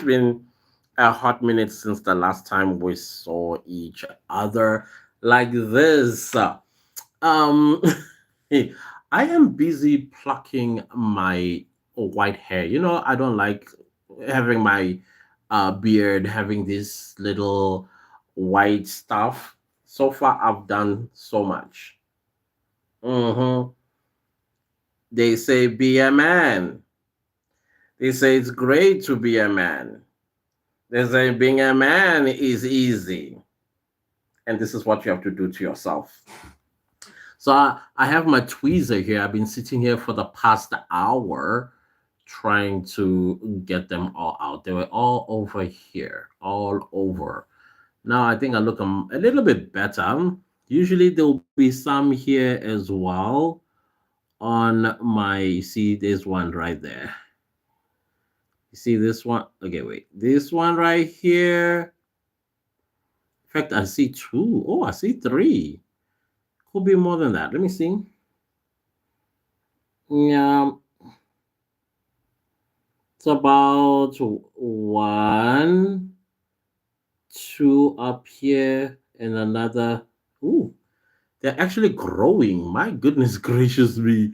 It's been a hot minute since the last time we saw each other like this. Um, I am busy plucking my white hair. I don't like having my beard having this little white stuff. So far, I've done so much. hmm They say be a man. They say it's great to be a man. They say being a man is easy. And this is what you have to do to yourself. So I have my tweezer here. I've been sitting here for the past hour trying to get them all out. They were all over here, all over. Now I think I look a little bit better. Usually there'll be some here as well on my, you see, there's one right there. You see this one? Okay, wait. This one right here. In fact, I see two. Oh, I see three. Could be more than that. Let me see. Yeah, it's about one, two up here, and another. Ooh, they're actually growing. My goodness gracious me.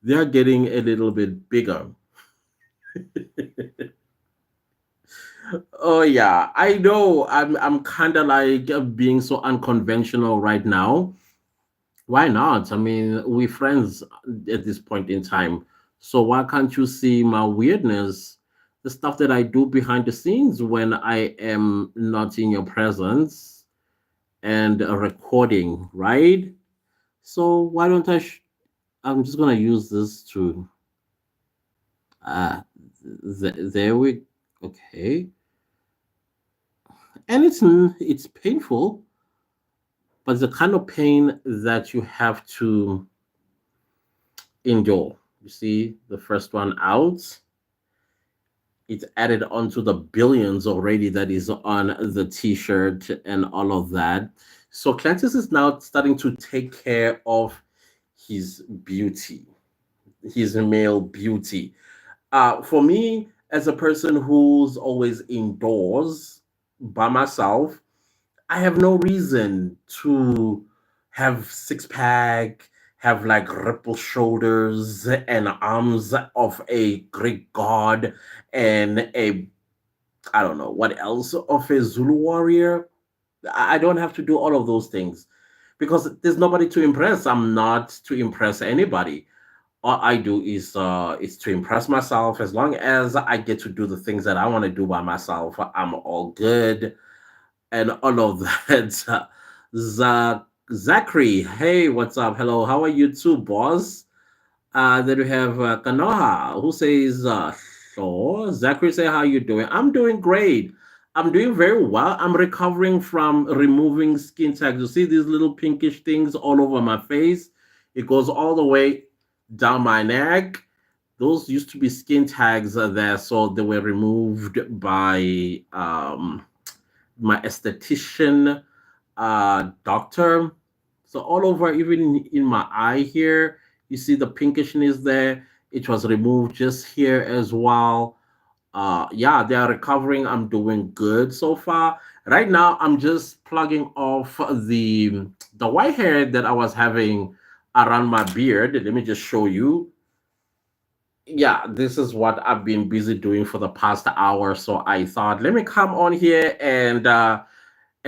They're getting a little bit bigger. Oh yeah, I know. I'm kind of like being so unconventional right now. Why not? I mean, we're friends at this point in time. So why can't you see my weirdness, the stuff that I do behind the scenes when I am not in your presence and recording, right? So why don't I'm just gonna use this to uh there we okay. And it's painful, but it's the kind of pain that you have to endure. You see the first one out, it's added onto the billions already that is on the t-shirt and all of that. So Clantis is now starting to take care of his beauty, his male beauty. For me, as a person who's always indoors by myself, I have no reason to have six pack, have like ripple shoulders and arms of a Greek god and a, I don't know what else, of a Zulu warrior. I don't have to do all of those things because there's nobody to impress. I'm not to impress anybody. All I do is to impress myself. As long as I get to do the things that I want to do by myself, I'm all good and all of that. Zachary, hey, what's up? Hello, how are you too, boss? Then we have Kanoha, who says, so Zachary, say how you doing? I'm doing great. I'm doing very well. I'm recovering from removing skin tags. You see these little pinkish things all over my face? It goes all the way down my neck. Those used to be skin tags there, so they were removed by my esthetician doctor. So all over, even in my eye here, you see the pinkishness there. It was removed just here as well. Yeah, they are recovering. I'm doing good so far. Right now, I'm just plugging off the white hair that I was having around my beard. Let me just show you. Yeah, this is what I've been busy doing for the past hour. So I thought, let me come on here and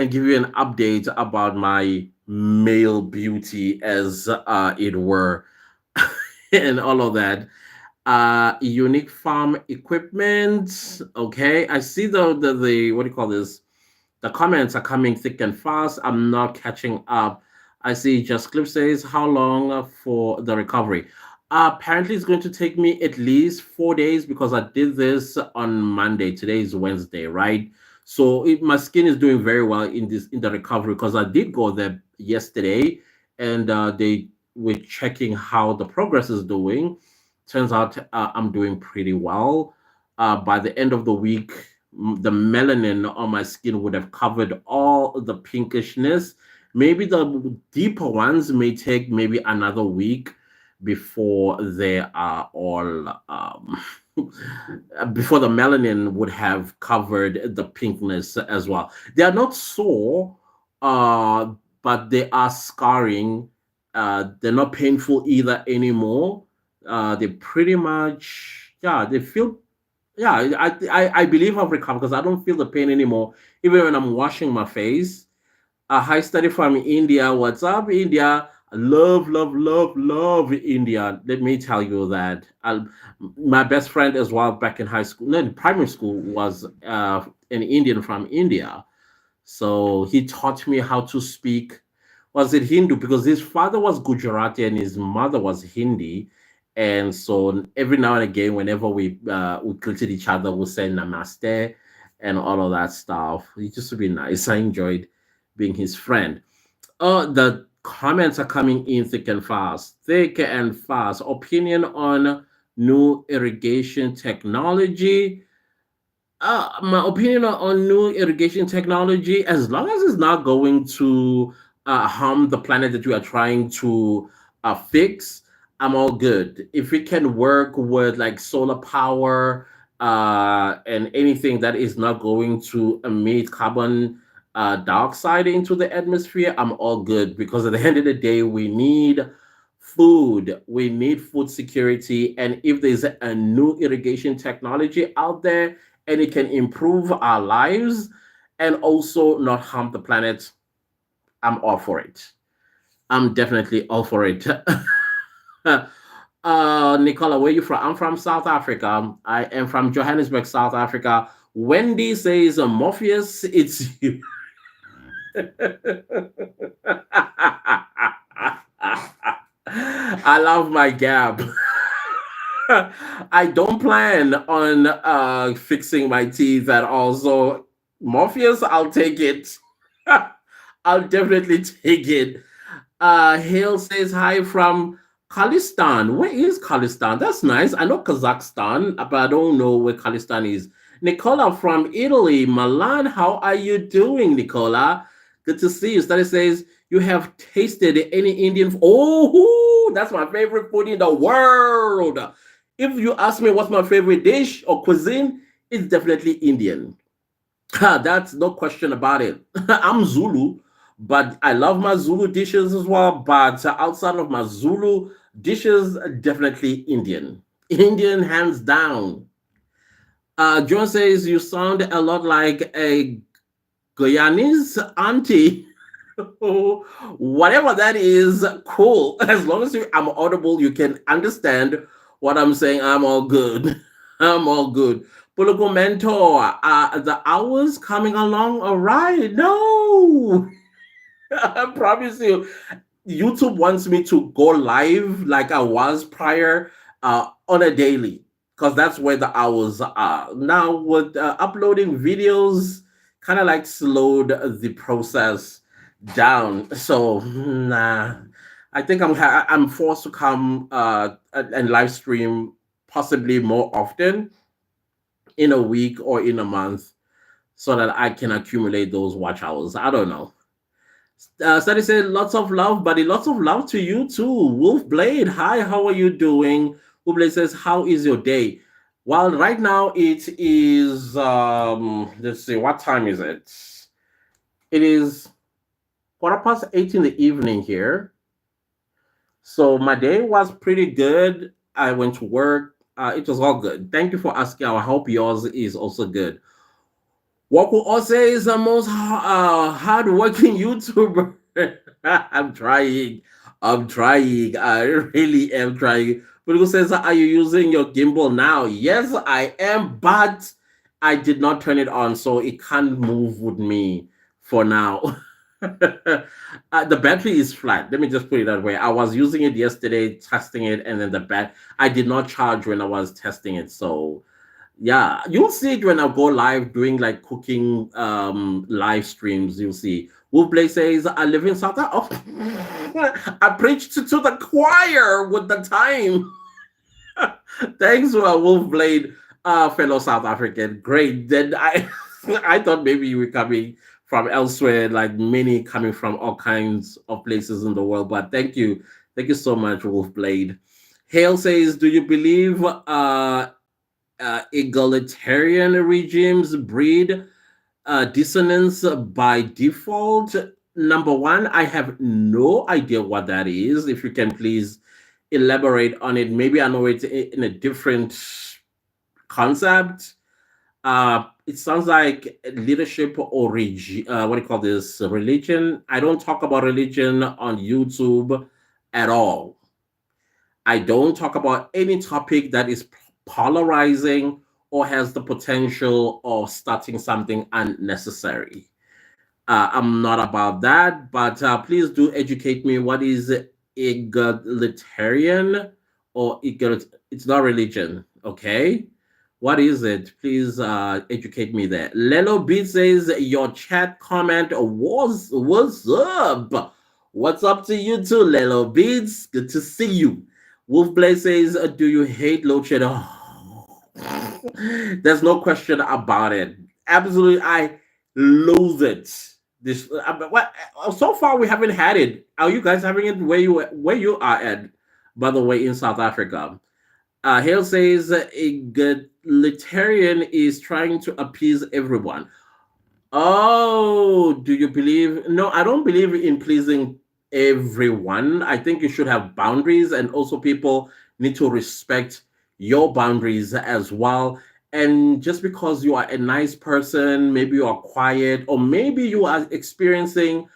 give you an update about my male beauty, as it were, and all of that. Unique farm equipment. Okay, I see the what do you call this? The comments are coming thick and fast. I'm not catching up. I see Just Clip says, how long for the recovery? Apparently, it's going to take me at least 4 days because I did this on Monday. Today is Wednesday, right? So my skin is doing very well in the recovery because I did go there yesterday and they were checking how the progress is doing. Turns out I'm doing pretty well. By the end of the week, the melanin on my skin would have covered all the pinkishness. Maybe the deeper ones may take maybe another week before they are all before the melanin would have covered the pinkness as well. They are not sore, uh, but they are scarring. They're not painful either anymore. They pretty much, yeah, they feel, yeah, I believe I've recovered because I don't feel the pain anymore. Even when I'm washing my face, a high study from India. What's up, India? I love, love, love, love India. Let me tell you that. My best friend as well back in high school, no, in primary school, was an Indian from India. So he taught me how to speak. Was it Hindu? Because his father was Gujarati and his mother was Hindi. And so every now and again, whenever we greeted each other, we say namaste and all of that stuff. It used to be nice. I enjoyed being his friend. The comments are coming in thick and fast. Thick and fast. Opinion on new irrigation technology. My opinion on new irrigation technology, as long as it's not going to harm the planet that you are trying to fix, I'm all good. If it can work with like solar power and anything that is not going to emit carbon dioxide into the atmosphere, I'm all good because at the end of the day, we need food. We need food security. And if there's a new irrigation technology out there, and it can improve our lives and also not harm the planet, I'm all for it. I'm definitely all for it. Nicola, where you from? I'm from South Africa. I am from Johannesburg, South Africa. Wendy says, Morpheus, it's you. I love my gap. I don't plan on fixing my teeth at all. So Morpheus, I'll take it. I'll definitely take it. Hale says hi from Khalistan. Where is Khalistan? That's nice. I know Kazakhstan, but I don't know where Khalistan is. Nicola from Italy, Milan. How are you doing, Nicola? Good to see you. Study says you have tasted any Indian. Oh, that's my favorite food in the world. If you ask me what's my favorite dish or cuisine, it's definitely Indian. That's no question about it. I'm Zulu, but I love my Zulu dishes as well. But outside of my Zulu dishes, definitely Indian. Indian, hands down. John says you sound a lot like a Guyanese auntie. Whatever that is, cool. As long as I'm audible, you can understand what I'm saying. I'm all good. I'm all good. Political mentor, the hours coming along all right. No, I promise you, YouTube wants me to go live like I was prior on a daily because that's where the hours are. Now, with uploading videos, kind of like slowed the process down. So, nah, I think I'm forced to come and live stream possibly more often in a week or in a month so that I can accumulate those watch hours. I don't know. Study said lots of love, buddy. Lots of love to you too. Wolf Blade, hi, how are you doing? Wolf Blade says, how is your day? Well, right now it is let's see, what time is it? It is 8:15 in the evening here. So my day was pretty good. I went to work. It was all good. Thank you for asking. I hope yours is also good. Wako Ose is the most hardworking YouTuber. I'm trying. I'm trying. I really am trying. But says, are you using your gimbal now? Yes, I am, but I did not turn it on, so it can't move with me for now. The battery is flat. Let me just put it that way. I was using it yesterday, testing it, and then I did not charge when I was testing it, so yeah, you'll see it when I go live doing like cooking live streams. You'll see. Wolfblade says, I live in South Africa. Oh, I preached to the choir with the time. Thanks, Wolfblade, fellow South African. Great. Then I thought maybe you were coming from elsewhere, like many coming from all kinds of places in the world. But thank you. Thank you so much, Wolfblade. Hale says, do you believe egalitarian regimes breed dissonance by default. Number one, I have no idea what that is. If you can please elaborate on it. Maybe I know it in a different concept. It sounds like leadership or what do you call this? Religion. I don't talk about religion on YouTube at all. I don't talk about any topic that is polarizing or has the potential of starting something unnecessary. I'm not about that, but please do educate me. What is egalitarian or It's not religion, okay? What is it? Please educate me there. Lelo Beat says your chat comment was what's up? What's up to you too, Lelo Beats? Good to see you. Wolfblade says, do you hate load shedding? Oh. There's no question about it. Absolutely, I loathe it. This what so far we haven't had it. Are you guys having it where you are at? By the way, in South Africa, Hale says egalitarian is trying to appease everyone. Oh, do you believe? No, I don't believe in pleasing everyone. I think you should have boundaries, and also people need to respect your boundaries as well. And just because you are a nice person, maybe you are quiet, or maybe you are experiencing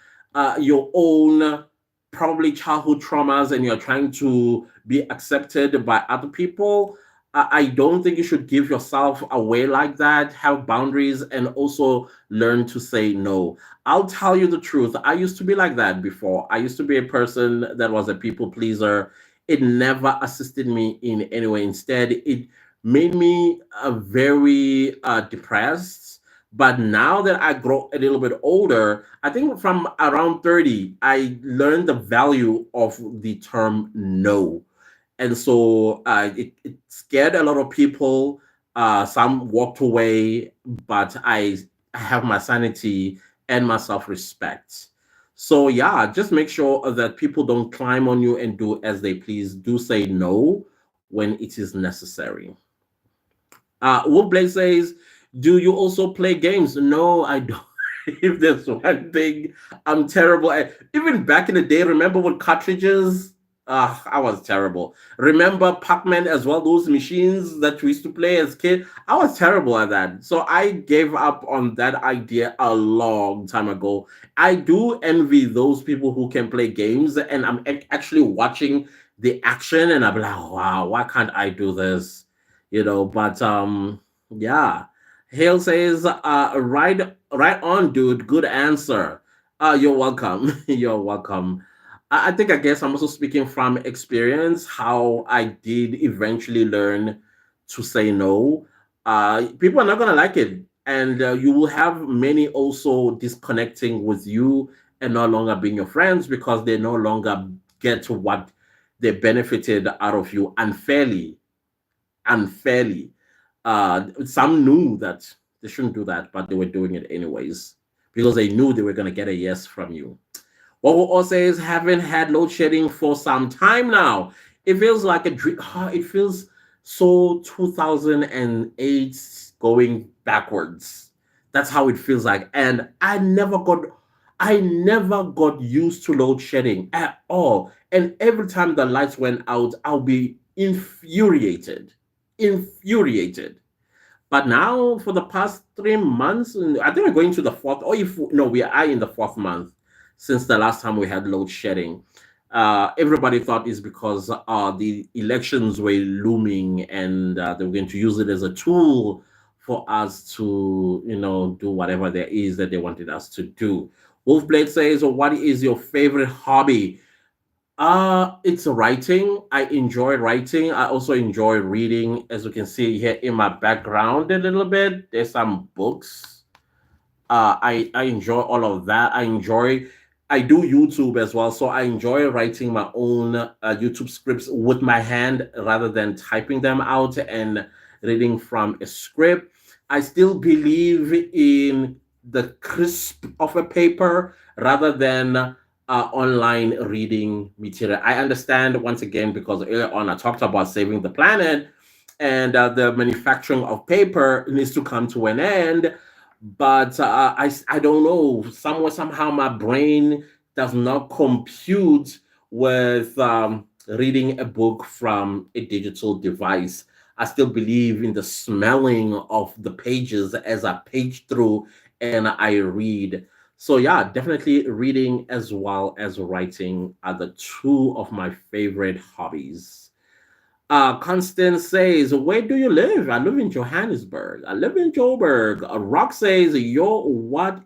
your own probably childhood traumas and you're trying to be accepted by other people. I don't think you should give yourself away like that. Have boundaries and also learn to say no. I'll tell you the truth. I used to be like that before. I used to be a person that was a people pleaser. It never assisted me in any way. Instead, it made me very depressed. But now that I grow a little bit older, I think from around 30, I learned the value of the term no. And so it scared a lot of people. Some walked away, but I have my sanity and my self respect. So, yeah, just make sure that people don't climb on you and do as they please. Do say no when it is necessary. Woodblade says, do you also play games? No, I don't. If there's one thing I'm terrible at, even back in the day, remember with cartridges? I was terrible. Remember Pac-Man as well, those machines that we used to play as kid? I was terrible at that. So I gave up on that idea a long time ago. I do envy those people who can play games, and I'm actually watching the action, and I'm like, wow, why can't I do this? But yeah. Hale says, right on, dude. Good answer. You're welcome. You're welcome. I think I guess I'm also speaking from experience how I did eventually learn to say no. People are not gonna like it, and you will have many also disconnecting with you and no longer being your friends because they no longer get to what they benefited out of you unfairly. Some knew that they shouldn't do that, but they were doing it anyways because they knew they were going to get a yes from you. What we'll all say is haven't had load shedding for some time now. It feels like a dream. It feels so 2008 going backwards. That's how it feels like. And I never got used to load shedding at all. And every time the lights went out, I'll be infuriated. Infuriated. But now, for the past 3 months, and I think we're going to the fourth, or if no, we are in the fourth month since the last time we had load shedding. Everybody thought it's because the elections were looming and they were going to use it as a tool for us to, do whatever there is that they wanted us to do. Wolfblade says, what is your favorite hobby? It's writing. I enjoy writing. I also enjoy reading. As you can see here in my background a little bit, there's some books. I enjoy all of that. I do YouTube as well, so I enjoy writing my own YouTube scripts with my hand rather than typing them out and reading from a script. I still believe in the crisp of a paper rather than online reading material. I understand once again because earlier on I talked about saving the planet. and the manufacturing of paper needs to come to an end. But I don't know. Somewhere, somehow, my brain does not compute with reading a book from a digital device. I still believe in the smelling of the pages as I page through and I read. So, yeah, definitely reading as well as writing are the two of my favorite hobbies. Constance says, "Where do you live?" I live in Johannesburg. I live in Joburg. Rock says, "Yo, what?"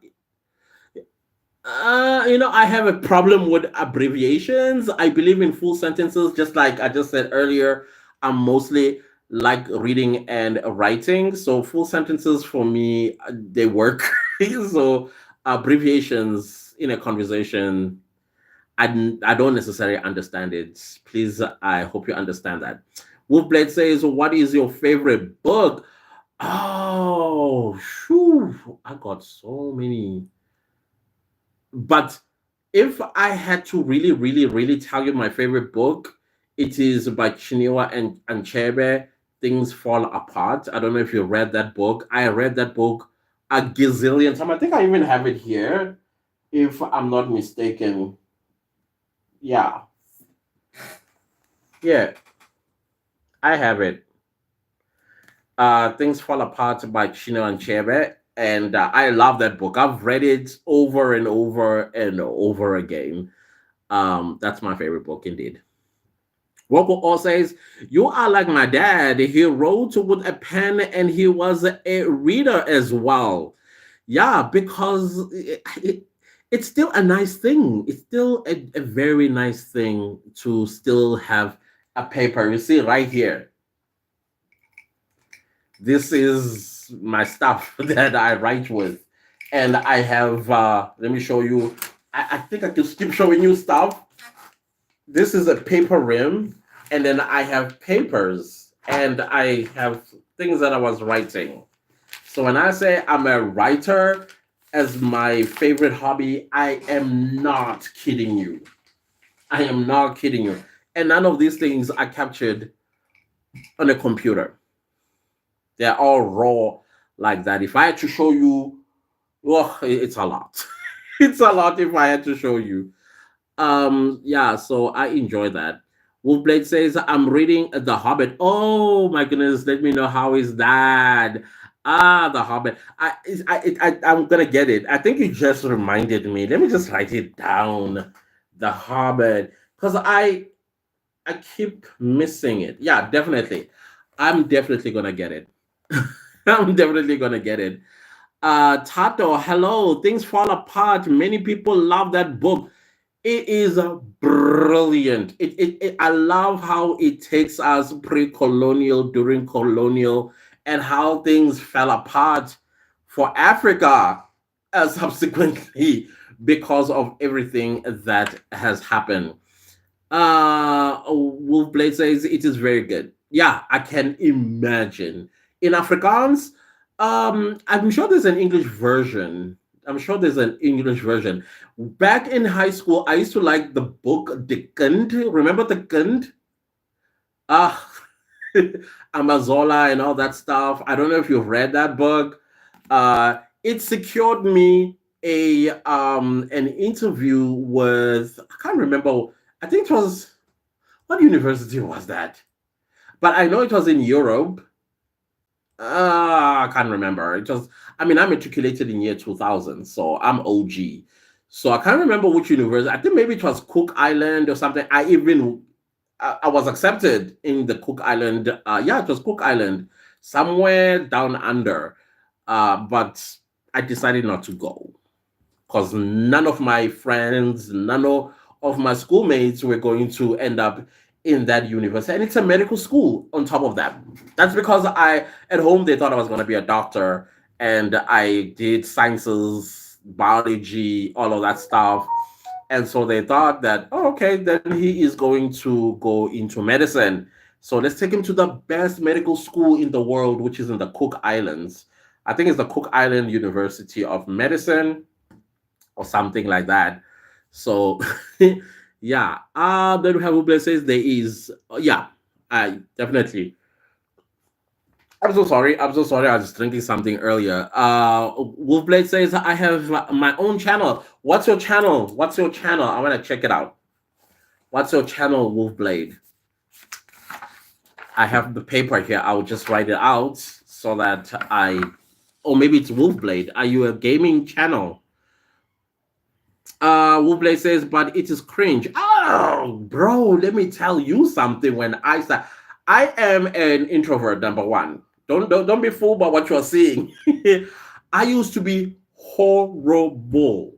I have a problem with abbreviations. I believe in full sentences, just like I just said earlier. I'm mostly like reading and writing. So, full sentences for me, they work. So, abbreviations in a conversation, I don't necessarily understand it. Please, I hope you understand that. Wolfblade says, "What is your favorite book?" Oh, shoo, I got so many. But if I had to really, really, really tell you my favorite book, it is by Chinua and Chebe, Things Fall Apart. I don't know if you read that book. I read that book a gazillion times. I think I even have it here, if I'm not mistaken. Yeah, yeah, I have it. Things Fall Apart by Chino and Chebe. And I love that book. I've read it over and over and over again. That's my favorite book indeed. Rocco all says, "You are like my dad. He wrote with a pen and he was a reader as well." Yeah, because it's still a nice thing. It's still a very nice thing to still have a paper. You see right here, this is my stuff that I write with. And I have, let me show you. I think I can keep showing you stuff. This is a paper rim, and then I have papers, and I have things that I was writing. So when I say I'm a writer as my favorite hobby, I am not kidding you. I am not kidding you. And none of these things are captured on a computer. They're all raw like that. If I had to show you, well, it's a lot. It's a lot if I had to show you. Yeah, so I enjoy that. Wolfblade says, "I'm reading The Hobbit." Oh my goodness, let me know how is that. The Hobbit. I'm gonna get it. I think you just reminded me. Let me just write it down. The Hobbit, because I keep missing it. Yeah, definitely. I'm definitely gonna get it. I'm definitely gonna get it. Tato, hello. Things fall apart. Many people love that book. It is brilliant. I love how it takes us pre-colonial, during colonial, and how things fell apart for Africa subsequently because of everything that has happened. Wolfblade says it is very good. Yeah, I can imagine. In Afrikaans, I'm sure there's an English version. I'm sure there's an English version. Back in high school, I used to like the book De Kind. Remember The Kind? Ah, Amazola and all that stuff. I don't know if you've read that book. It secured me a an interview with, I can't remember. I think it was, what university was that? But I know it was in Europe. I can't remember. It was, I mean, I matriculated in year 2000, so I'm OG. So I can't remember which university. I think maybe it was Cook Island or something. I was accepted in the Cook Island. Yeah, it was Cook Island, somewhere down under. But I decided not to go because none of my friends, of my schoolmates were going to end up in that university. And it's a medical school on top of that. That's because at home, they thought I was going to be a doctor, and I did sciences, biology, all of that stuff. And so they thought that, oh, okay, then he is going to go into medicine. So let's take him to the best medical school in the world, which is in the Cook Islands. I think it's the Cook Island University of Medicine or something like that. So, yeah. Then we have Uble says there is, yeah, I definitely. I'm so sorry. I'm so sorry. I was drinking something earlier. Wolfblade says I have my own channel. What's your channel? What's your channel? I want to check it out. What's your channel, Wolfblade? I have the paper here. I'll just write it out so that I. Or maybe it's Wolfblade. Are you a gaming channel? Wolfblade says, but it is cringe. Oh, bro, let me tell you something. When I start, I am an introvert. Number one, don't be fooled by what you're seeing. I used to be horrible.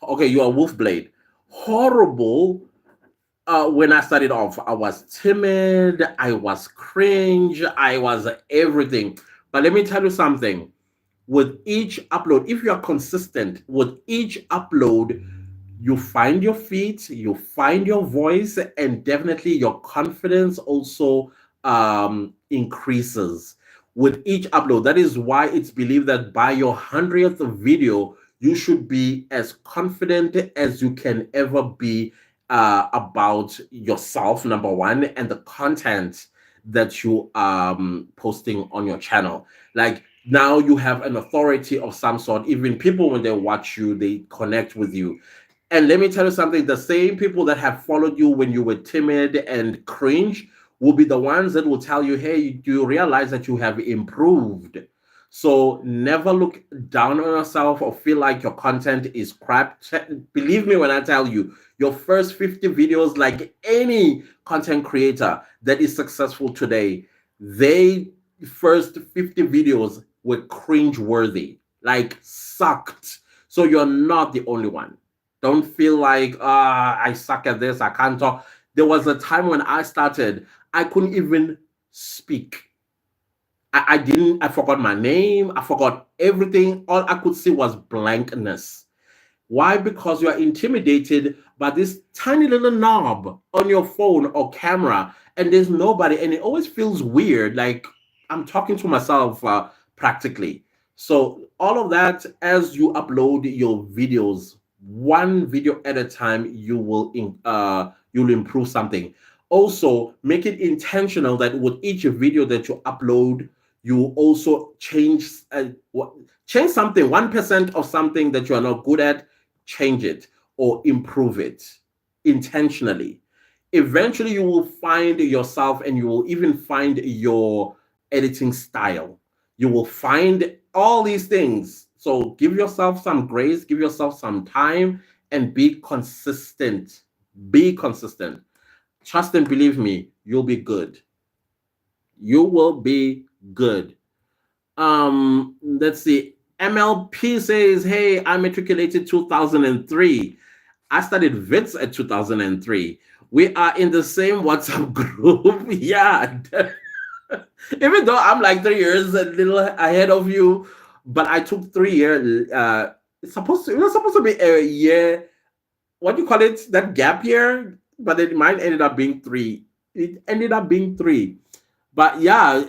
Okay, you are Wolfblade. Horrible. When I started off, I was timid. I was cringe. I was everything. But let me tell you something. With each upload, if you are consistent with each upload, you find your feet, you find your voice, and definitely your confidence also increases with each upload. That is why it's believed that by your 100th video, you should be as confident as you can ever be about yourself, number one, and the content that you posting on your channel. Like now you have an authority of some sort. Even people, when they watch you, they connect with you. And let me tell you something, the same people that have followed you when you were timid and cringe will be the ones that will tell you, hey, do you realize that you have improved? So never look down on yourself or feel like your content is crap. Believe me when I tell you, your first 50 videos, like any content creator that is successful today, they first 50 videos were cringe worthy, like sucked. So you're not the only one. Don't feel like I suck at this, I can't talk. There was a time when I started, I couldn't even speak. I didn't, I forgot my name, I forgot everything. All I could see was blankness. Why? Because you are intimidated by this tiny little knob on your phone or camera, and there's nobody, and it always feels weird. Like I'm talking to myself practically. So all of that, as you upload your videos, one video at a time, you'll improve something. Also, make it intentional that with each video that you upload, you also change something, 1% of something that you are not good at, change it or improve it intentionally. Eventually, you will find yourself and you will even find your editing style. You will find all these things. So give yourself some grace, give yourself some time, and be consistent. Be consistent. Trust and believe me, you'll be good. You will be good. Let's see. MLP says, hey, I matriculated 2003. I studied VITS at 2003. We are in the same WhatsApp group. Yeah. Even though I'm like 3 years a little ahead of you, but I took 3 years. It was supposed to be a year. What do you call it? That gap year, but it mine ended up being three. It ended up being three. But yeah,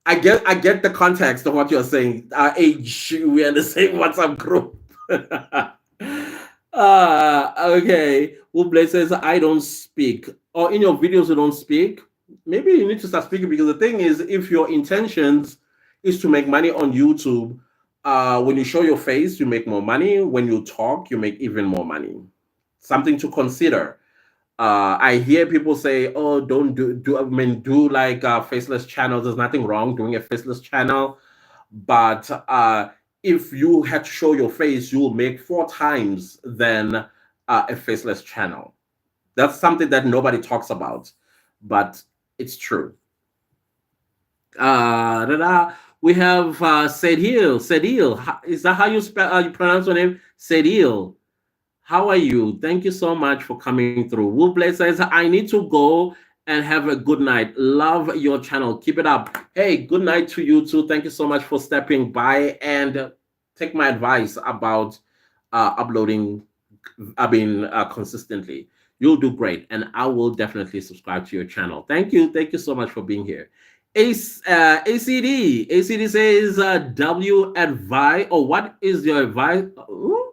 I get the context of what you're saying. Our age, we are in the same WhatsApp group. Okay. Woodblade says I don't speak. Or in your videos you don't speak. Maybe you need to start speaking because the thing is, if your intentions is to make money on YouTube, when you show your face, you make more money. When you talk, you make even more money. Something to consider. I hear people say, "Oh, don't do. I mean, do like faceless channels. There's nothing wrong doing a faceless channel, but if you had to show your face, you will make 4 times than a faceless channel. That's something that nobody talks about, but it's true. We have Sedil. Sedil, is that how you spell? You pronounce your name? Sedil. How are you? Thank you so much for coming through. Woodblade says, I need to go and have a good night. Love your channel. Keep it up. Hey, good night to you too. Thank you so much for stepping by and take my advice about uploading, consistently. You'll do great. And I will definitely subscribe to your channel. Thank you. Thank you so much for being here. ACD says, W advice, or what is your advice? Ooh,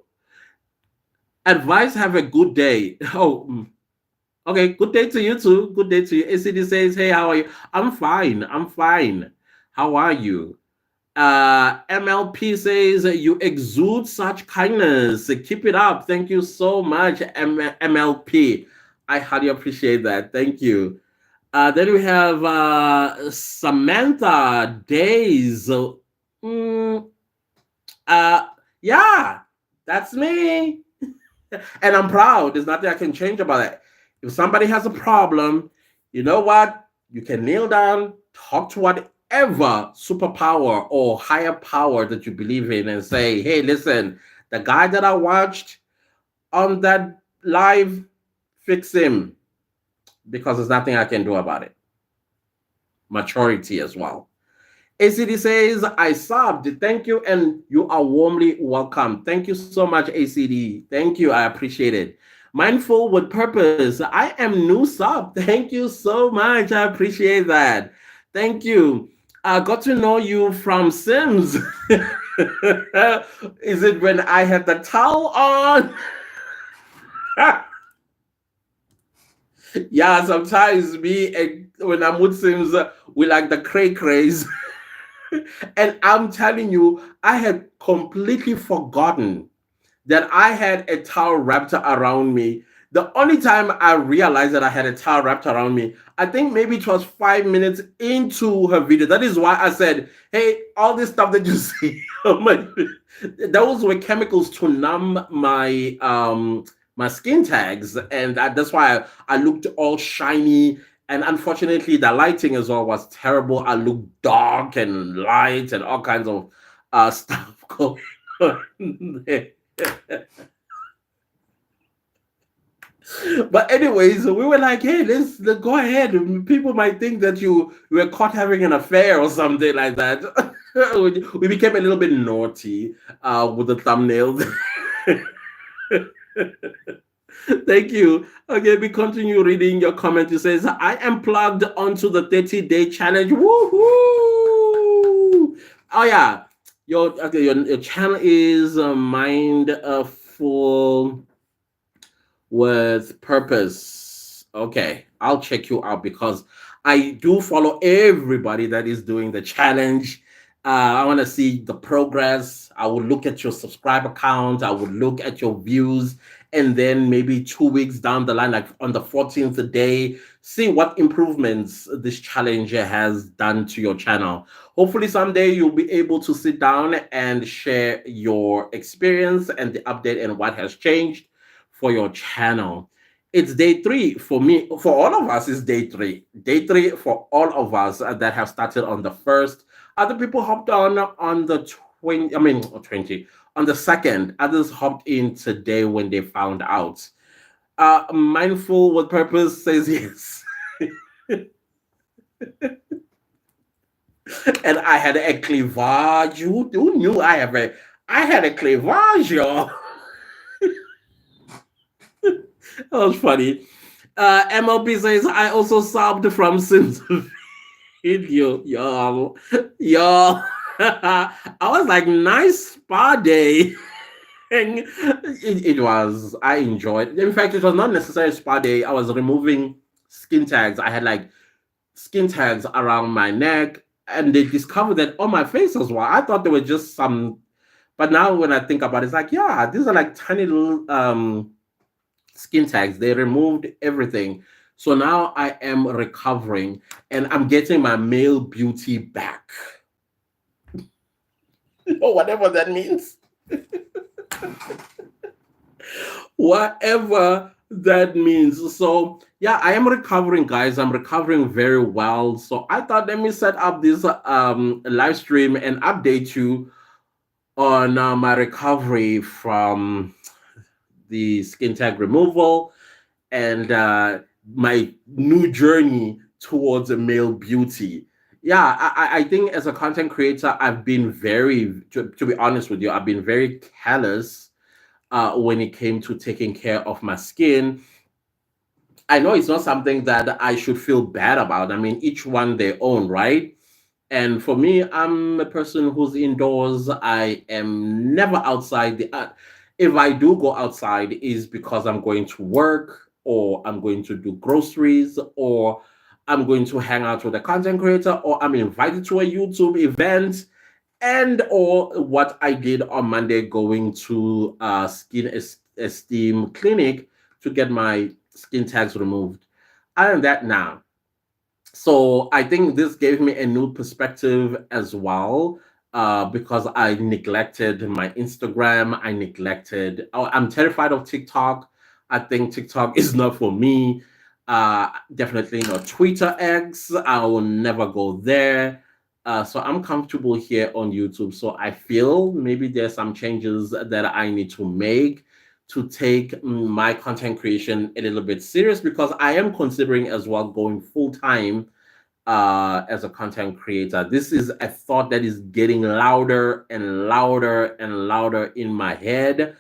advice, have a good day. Oh, okay. Good day to you too. Good day to you. ACD says, hey, how are you? I'm fine. I'm fine. How are you? MLP says you exude such kindness. Keep it up. Thank you so much, MLP. I highly appreciate that. Thank you. Then we have Samantha Days. Mm, uh, yeah, that's me. And I'm proud. There's nothing I can change about it. If somebody has a problem, you know what? You can kneel down, talk to whatever superpower or higher power that you believe in, and say, hey, listen, the guy that I watched on that live, fix him because there's nothing I can do about it. Maturity as well. ACD says, I subbed. Thank you, and you are warmly welcome. Thank you so much, ACD. Thank you. I appreciate it. Mindful with purpose. I am new sub. Thank you so much. I appreciate that. Thank you. I got to know you from Sims. Is it when I had the towel on? Yeah, sometimes me and when I'm with Sims, we like the cray craze. And I'm telling you, I had completely forgotten that I had a towel wrapped around me. The only time I realized that I had a towel wrapped around me, I think maybe it was 5 minutes into her video. That is why I said, hey, all this stuff that you see, those were chemicals to numb my skin tags. And that's why I looked all shiny. And unfortunately, the lighting as well was terrible. I looked dark and light and all kinds of stuff going on there. But anyways, we were like, hey, let's go ahead. People might think that you were caught having an affair or something like that. We became a little bit naughty with the thumbnails. Thank you. Okay, we continue reading your comment. It says, I am plugged onto the 30-day challenge. Woohoo! Oh yeah. Your channel is mindful with purpose. Okay, I'll check you out because I do follow everybody that is doing the challenge. I want to see the progress. I will look at your subscriber count. I will look at your views. And then maybe 2 weeks down the line, like on the 14th day, see what improvements this challenge has done to your channel. Hopefully, someday you'll be able to sit down and share your experience and the update and what has changed for your channel. It's day three for me. For all of us, it's day three. Day three for all of us that have started on the first. Other people hopped on the 20. I mean, 20 on the second. Others hopped in today when they found out. Mindful with purpose says yes. And I had a cleavage. Who knew I had a cleavage, y'all? That was funny. MLP says I also subbed from Sims video, y'all. Y'all. I was like, nice spa day. And it was. I enjoyed. In fact, it was not necessarily spa day. I was removing skin tags. I had like skin tags around my neck, and they discovered that on my face as well. I thought they were just some, but now when I think about it, it's like, yeah, these are like tiny little skin tags. They removed everything. So now I am recovering and I'm getting my male beauty back. Or whatever that means. Whatever that means. So yeah, I am recovering, guys. I'm recovering very well. So I thought, let me set up this live stream and update you on my recovery from the skin tag removal and my new journey towards a male beauty. Yeah, I think as a content creator, I've been very, to be honest with you, I've been very careless when it came to taking care of my skin. I know it's not something that I should feel bad about. I mean, each one their own, right? And for me, I'm a person who's indoors. I am never outside. If I do go outside, is because I'm going to work or I'm going to do groceries or I'm going to hang out with a content creator, or I'm invited to a YouTube event, and or what I did on Monday, going to esteem clinic to get my skin tags removed. Other than that, now, so I think this gave me a new perspective as well, because I neglected my Instagram. I neglected. Oh, I'm terrified of TikTok. I think TikTok is not for me. Definitely not Twitter X. I will never go there. So I'm comfortable here on YouTube. So I feel maybe there's some changes that I need to make to take my content creation a little bit serious, because I am considering as well going full time as a content creator. This is a thought that is getting louder and louder and louder in my head.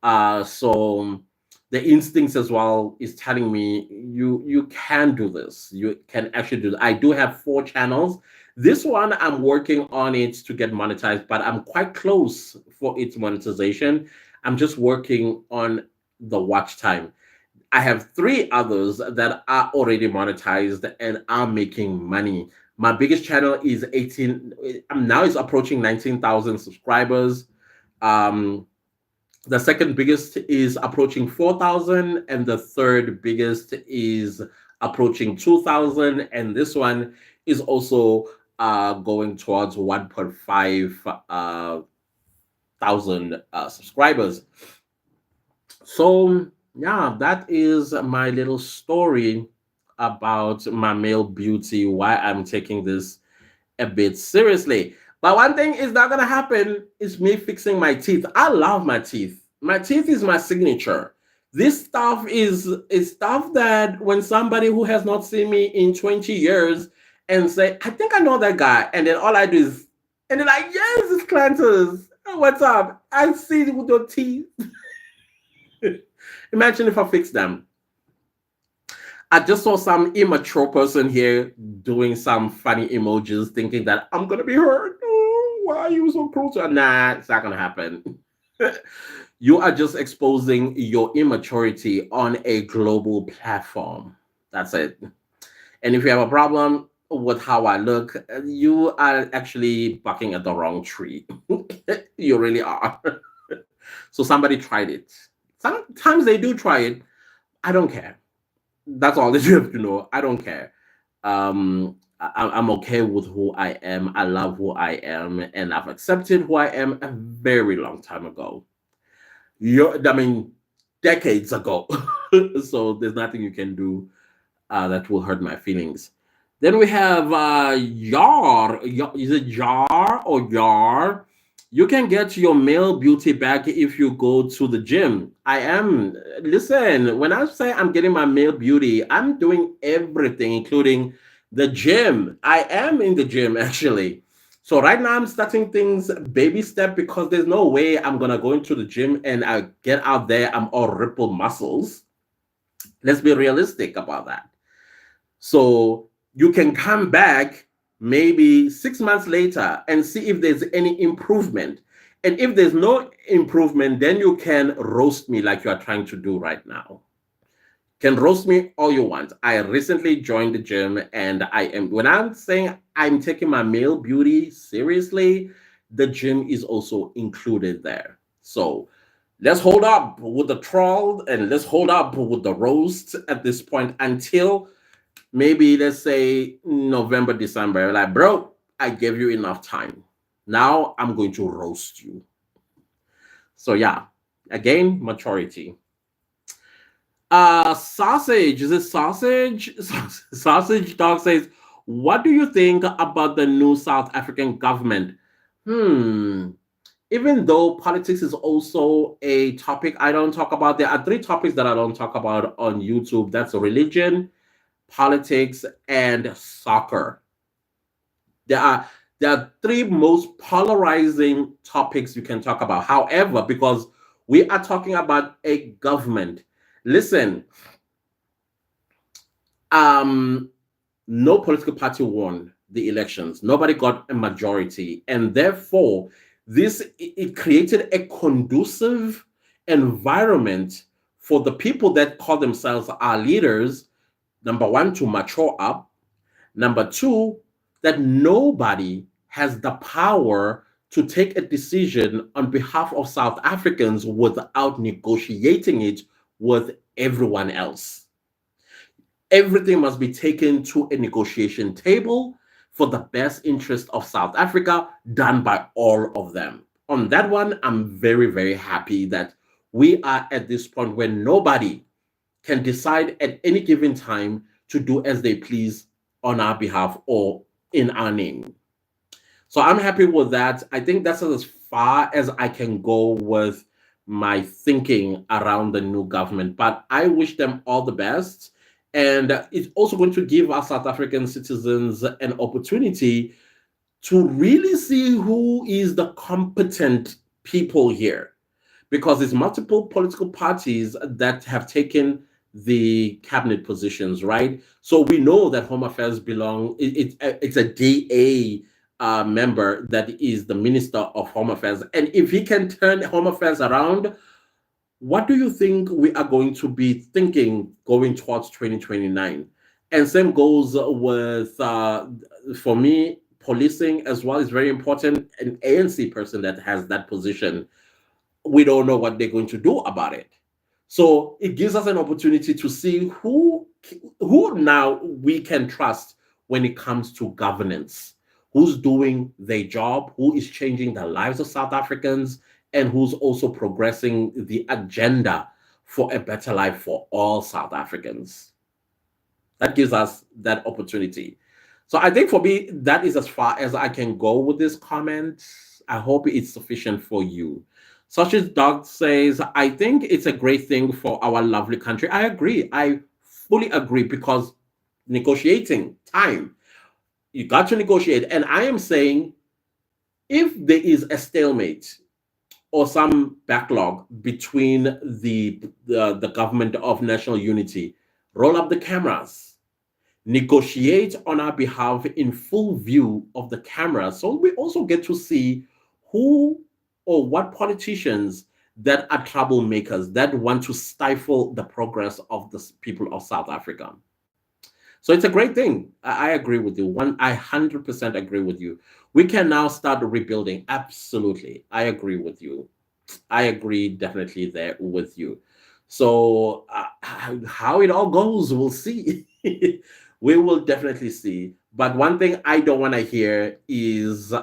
So the instincts as well is telling me you can do this. You can actually do this. I do have 4 channels. This one I'm working on it to get monetized, but I'm quite close for its monetization. I'm just working on the watch time. I have 3 others that are already monetized and are making money. My biggest channel is 18. Now it's approaching 19,000 subscribers. Um, the second biggest is approaching 4,000, and the third biggest is approaching 2,000. And this one is also going towards 1.5 thousand subscribers. So yeah, that is my little story about my male beauty, why I'm taking this a bit seriously. But one thing is not gonna happen is me fixing my teeth. I love my teeth. My teeth is my signature. This stuff is stuff that when somebody who has not seen me in 20 years and say, I think I know that guy, and then all I do is, and they're like, yes, it's Clantus. What's up? I see it with your teeth. Imagine if I fix them. I just saw some immature person here doing some funny emojis, thinking that I'm gonna be hurt. Oh, why are you so cruel to? Nah, it's not gonna happen. You are just exposing your immaturity on a global platform. That's it. And if you have a problem with how I look, you are actually barking at the wrong tree. You really are. So somebody tried it. Sometimes they do try it. I don't care. That's all that you have to know. I don't care. I'm okay with who I am. I love who I am, and I've accepted who I am a very long time ago. I mean, decades ago. So there's nothing you can do that will hurt my feelings. Then we have Yar. Is it Jar or Yar? You can get your male beauty back if you go to the gym. Listen, when I say I'm getting my male beauty, I'm doing everything, including the gym. I am in the gym, actually. So right now I'm starting things baby step, because there's no way I'm going to go into the gym and I get out there, I'm all rippled muscles. Let's be realistic about that. So you can come back maybe 6 months later and see if there's any improvement. And if there's no improvement, then you can roast me like you are trying to do right now. Can roast me all you want. I recently joined the gym, and when I'm saying I'm taking my male beauty seriously, the gym is also included there. So let's hold up with the troll and let's hold up with the roast at this point until maybe, let's say, November, December. Like, bro, I gave you enough time. Now I'm going to roast you. So yeah, again, maturity. Sausage. Is it sausage? Sausage dog says, what do you think about the new South African government? Hmm. Even though politics is also a topic I don't talk about, there are 3 topics that I don't talk about on YouTube. That's religion, politics, and soccer. There are there are 3 most polarizing topics you can talk about. However, because we are talking about a government, listen, um, no political party won the elections. Nobody got a majority, and therefore, it created a conducive environment for the people that call themselves our leaders. Number one, to mature up, Number two, that nobody has the power to take a decision on behalf of South Africans without negotiating it with everyone else. Everything must be taken to a negotiation table for the best interest of South Africa, done by all of them. On that one, I'm very, very happy that we are at this point where nobody can decide at any given time to do as they please on our behalf or in our name. So I'm happy with that. I think that's as far as I can go with my thinking around the new government. But I wish them all the best. And it's also going to give our South African citizens an opportunity to really see who is the competent people here, because there's multiple political parties that have taken the cabinet positions, right? So we know that Home Affairs it's a DA member that is the Minister of Home Affairs. And if he can turn Home Affairs around, what do you think we are going to be thinking going towards 2029? And same goes with, for me, policing as well is very important. An ANC person that has that position, we don't know what they're going to do about it. So it gives us an opportunity to see who now we can trust when it comes to governance. Who's doing their job, who is changing the lives of South Africans, and who's also progressing the agenda for a better life for all South Africans. That gives us that opportunity. So I think for me, that is as far as I can go with this comment. I hope it's sufficient for you. Such as Doug says, I think it's a great thing for our lovely country. I agree. I fully agree, because negotiating time, you got to negotiate. And I am saying, if there is a stalemate or some backlog between the government of national unity, roll up the cameras, negotiate on our behalf in full view of the camera, so we also get to see who or what politicians that are troublemakers that want to stifle the progress of the people of South Africa. So it's a great thing. I agree with you. I 100% agree with you. We can now start rebuilding. Absolutely. I agree with you. I agree definitely there with you. So how it all goes, we'll see. We will definitely see. But one thing I don't want to hear is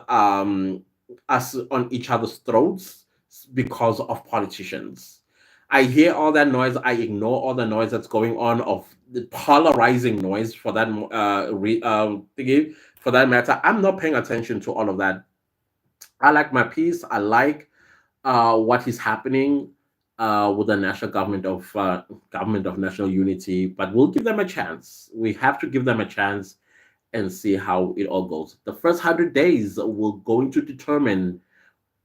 us on each other's throats because of politicians. I hear all that noise. I ignore all the noise that's going on, of the polarizing noise for that thingy, for that matter. I'm not paying attention to all of that. I like my peace. I like what is happening with the national government of national unity. But we'll give them a chance. We have to give them a chance and see how it all goes. The first 100 days will going to determine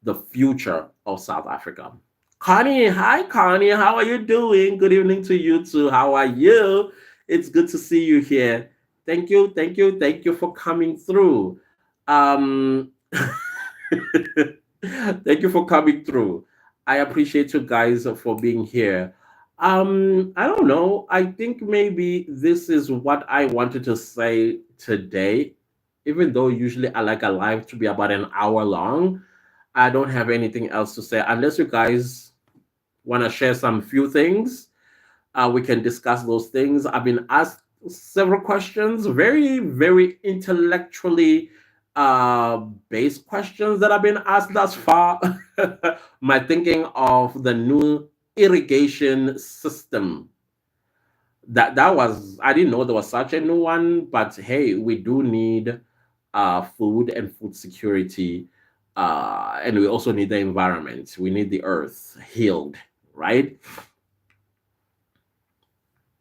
the future of South Africa. Connie, hi Connie, how are you doing? Good evening to you too. How are you? It's good to see you here. Thank you, thank you, thank you for coming through. Thank you for coming through. I appreciate you guys for being here. I don't know. I think maybe this is what I wanted to say today. Even though usually I like a live to be about an hour long, I don't have anything else to say unless you guys want to share some few things. We can discuss those things. I've been asked several questions, very, very intellectually based questions that have been asked thus far. My thinking of the new irrigation system. That was, I didn't know there was such a new one, but hey, we do need food and food security, and we also need the environment. We need the earth healed, right?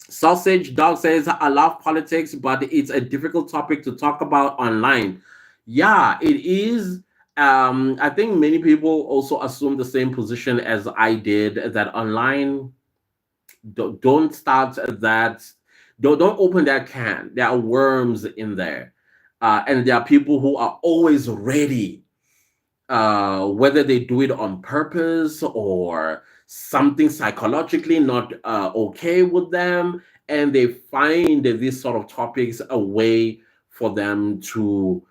Sausage Dog says, I love politics, but it's a difficult topic to talk about online. Yeah, it is. I think many people also assume the same position as I did, that online, don't start that, don't open that can. There are worms in there. And there are people who are always ready, whether they do it on purpose or something psychologically not okay with them, and they find these sort of topics a way for them to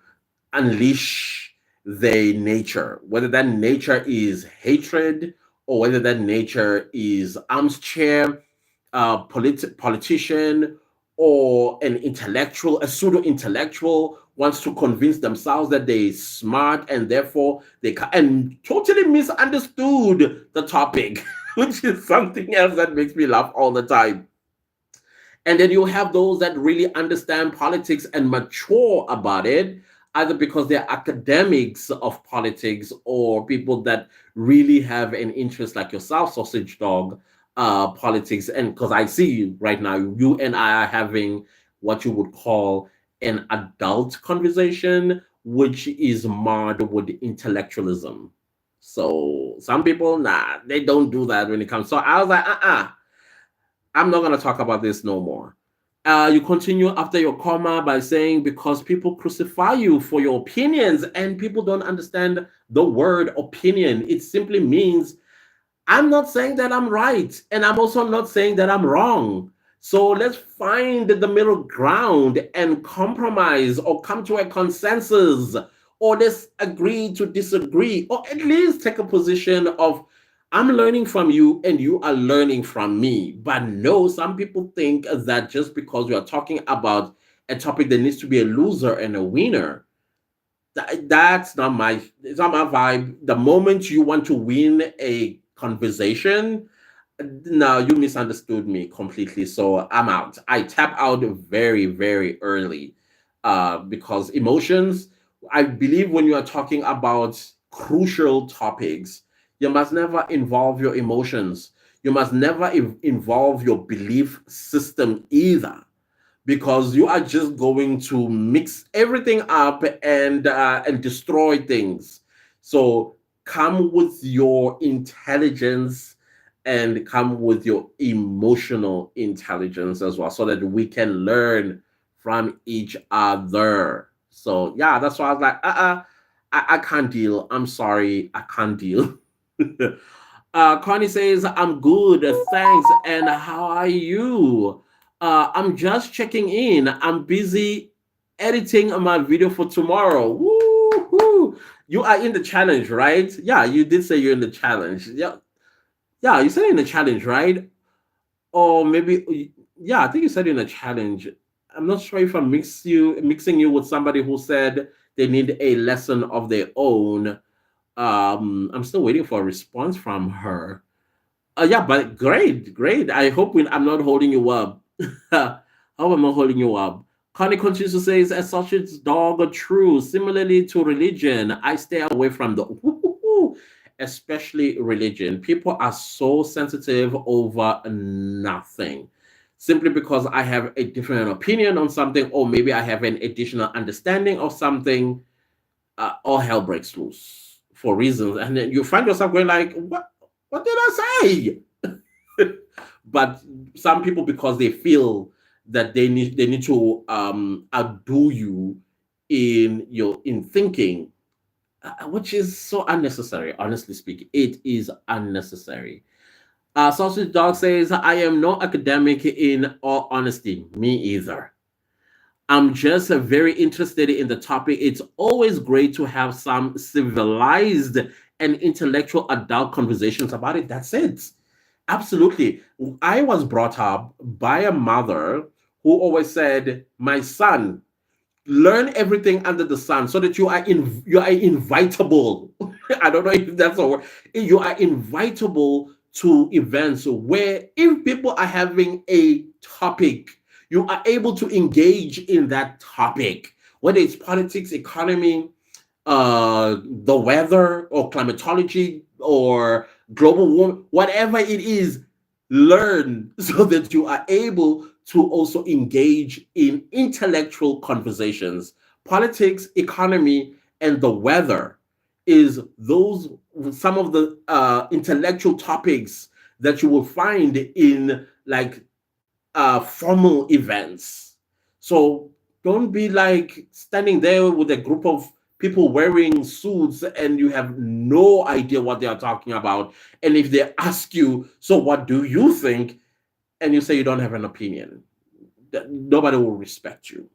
unleash their nature, whether that nature is hatred or whether that nature is armchair politician or an intellectual, a pseudo intellectual wants to convince themselves that they're smart and therefore and totally misunderstood the topic, which is something else that makes me laugh all the time. And then you have those that really understand politics and mature about it, either because they're academics of politics or people that really have an interest, like yourself, Sausage Dog, politics. And because I see you right now, you and I are having what you would call an adult conversation, which is marred with intellectualism. So some people, nah, they don't do that when it comes. So I was like, I'm not going to talk about this no more. You continue after your comma by saying, because people crucify you for your opinions, and people don't understand the word opinion. It simply means I'm not saying that I'm right, and I'm also not saying that I'm wrong. So let's find the middle ground and compromise or come to a consensus, or let's agree to disagree, or at least take a position of I'm learning from you and you are learning from me. But no, some people think that just because we are talking about a topic, there needs to be a loser and a winner. That's not my, it's not my vibe. The moment you want to win a conversation, no, you misunderstood me completely. So I'm out. I tap out very, very early, because emotions, I believe when you are talking about crucial topics, you must never involve your emotions. You must never involve your belief system either, because you are just going to mix everything up and destroy things. So come with your intelligence and come with your emotional intelligence as well, so that we can learn from each other. So yeah, that's why I was like, I can't deal. I'm sorry, I can't deal. Connie says, I'm good, thanks. And how are you? I'm just checking in. I'm busy editing my video for tomorrow. Woo-hoo. You are in the challenge, right? Yeah, you did say you're in the challenge. Yeah, yeah, you said in the challenge, right? Or maybe, yeah, I think you said in a challenge. I'm not sure if I'm mixing you with somebody who said they need a lesson of their own. I'm still waiting for a response from her. Yeah, but great, great. I hope I'm not holding you up. How am I holding you up? Connie continues to say, as such, it's dog or true. Similarly to religion, I stay away from the especially religion. People are so sensitive over nothing. Simply because I have a different opinion on something, or maybe I have an additional understanding of something, all hell breaks loose for reasons, and then you find yourself going like, What did I say?" But some people, because they feel that they need to outdo you in thinking, which is so unnecessary. Honestly speaking, it is unnecessary. Sausage Dog says, "I am no academic in all honesty. Me either. I'm just very interested in the topic. It's always great to have some civilized and intellectual adult conversations about it. That's it. Absolutely. I was brought up by a mother who always said, "My son, learn everything under the sun so that you are invitable." I don't know if that's a word. You are invitable to events where if people are having a topic, you are able to engage in that topic, whether it's politics, economy, the weather or climatology or global warming, whatever it is, learn so that you are able to also engage in intellectual conversations. Politics, economy, and the weather is those some of the intellectual topics that you will find in like formal events. So don't be like standing there with a group of people wearing suits and you have no idea what they are talking about. And if they ask you, "So what do you think?" and you say you don't have an opinion, nobody will respect you.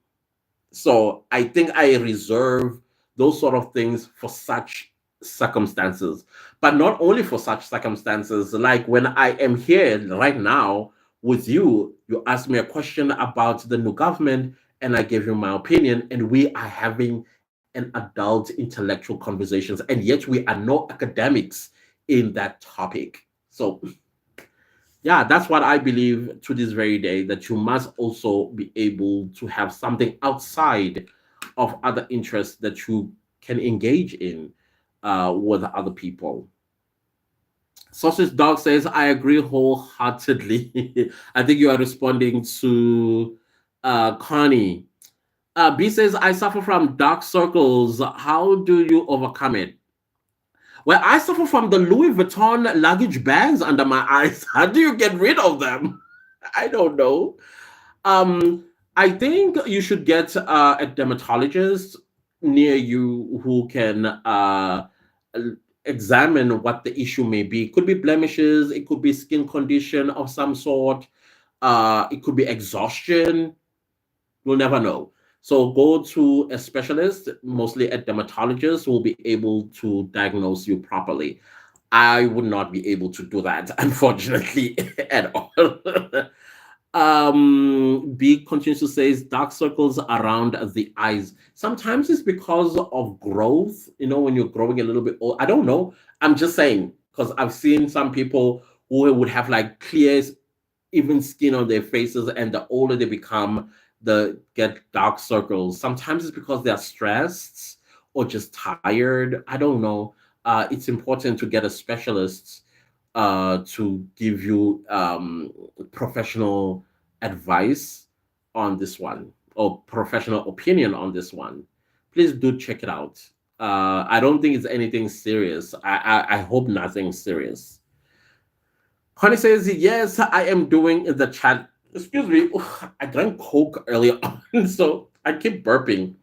So I think I reserve those sort of things for such circumstances. But not only for such circumstances, like when I am here right now with you, you ask me a question about the new government, and I give you my opinion, and we are having an adult intellectual conversations, and yet we are no academics in that topic. So yeah, that's what I believe to this very day, that you must also be able to have something outside of other interests that you can engage in with other people. Sausage Dog says, I agree wholeheartedly. I think you are responding to Connie. B says, I suffer from dark circles. How do you overcome it? Well, I suffer from the Louis Vuitton luggage bags under my eyes. How do you get rid of them? I don't know. Um, I think you should get a dermatologist near you who can examine what the issue may be. It could be blemishes, it could be skin condition of some sort, it could be exhaustion. You'll never know. So go to a specialist, mostly a dermatologist, who will be able to diagnose you properly. I would not be able to do that, unfortunately, at all. B continues to say dark circles around the eyes. Sometimes it's because of growth, when you're growing a little bit old. I don't know. I'm just saying, because I've seen some people who would have like clear, even skin on their faces, and the older they become, the get dark circles. Sometimes it's because they're stressed or just tired. I don't know. It's important to get a specialist to give you professional advice on this one, or professional opinion on this one. Please do check it out. I don't think it's anything serious. I hope nothing serious. Connie says, yes, I am doing in the chat. Excuse me. I drank Coke earlier on, so I keep burping.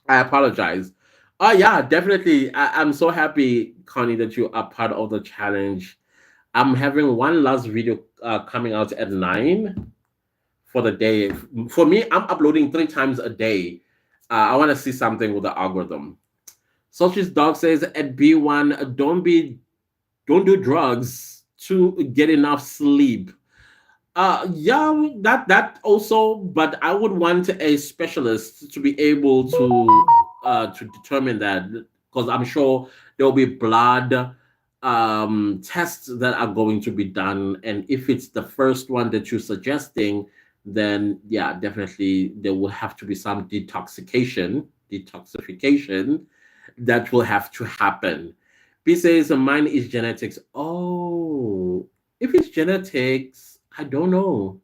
I apologize. Oh, yeah, definitely. I'm so happy, Connie, that you are part of the challenge. I'm having one last video coming out at 9 for the day. For me, I'm uploading 3 times a day. I want to see something with the algorithm. Sausage Dog says at B1, don't do drugs to get enough sleep. Yeah, that also, but I would want a specialist to be able to determine that, because I'm sure there will be blood tests that are going to be done, and if it's the first one that you're suggesting, then yeah, definitely there will have to be some detoxification that will have to happen. B says mine is genetics. Oh, if it's genetics, I don't know.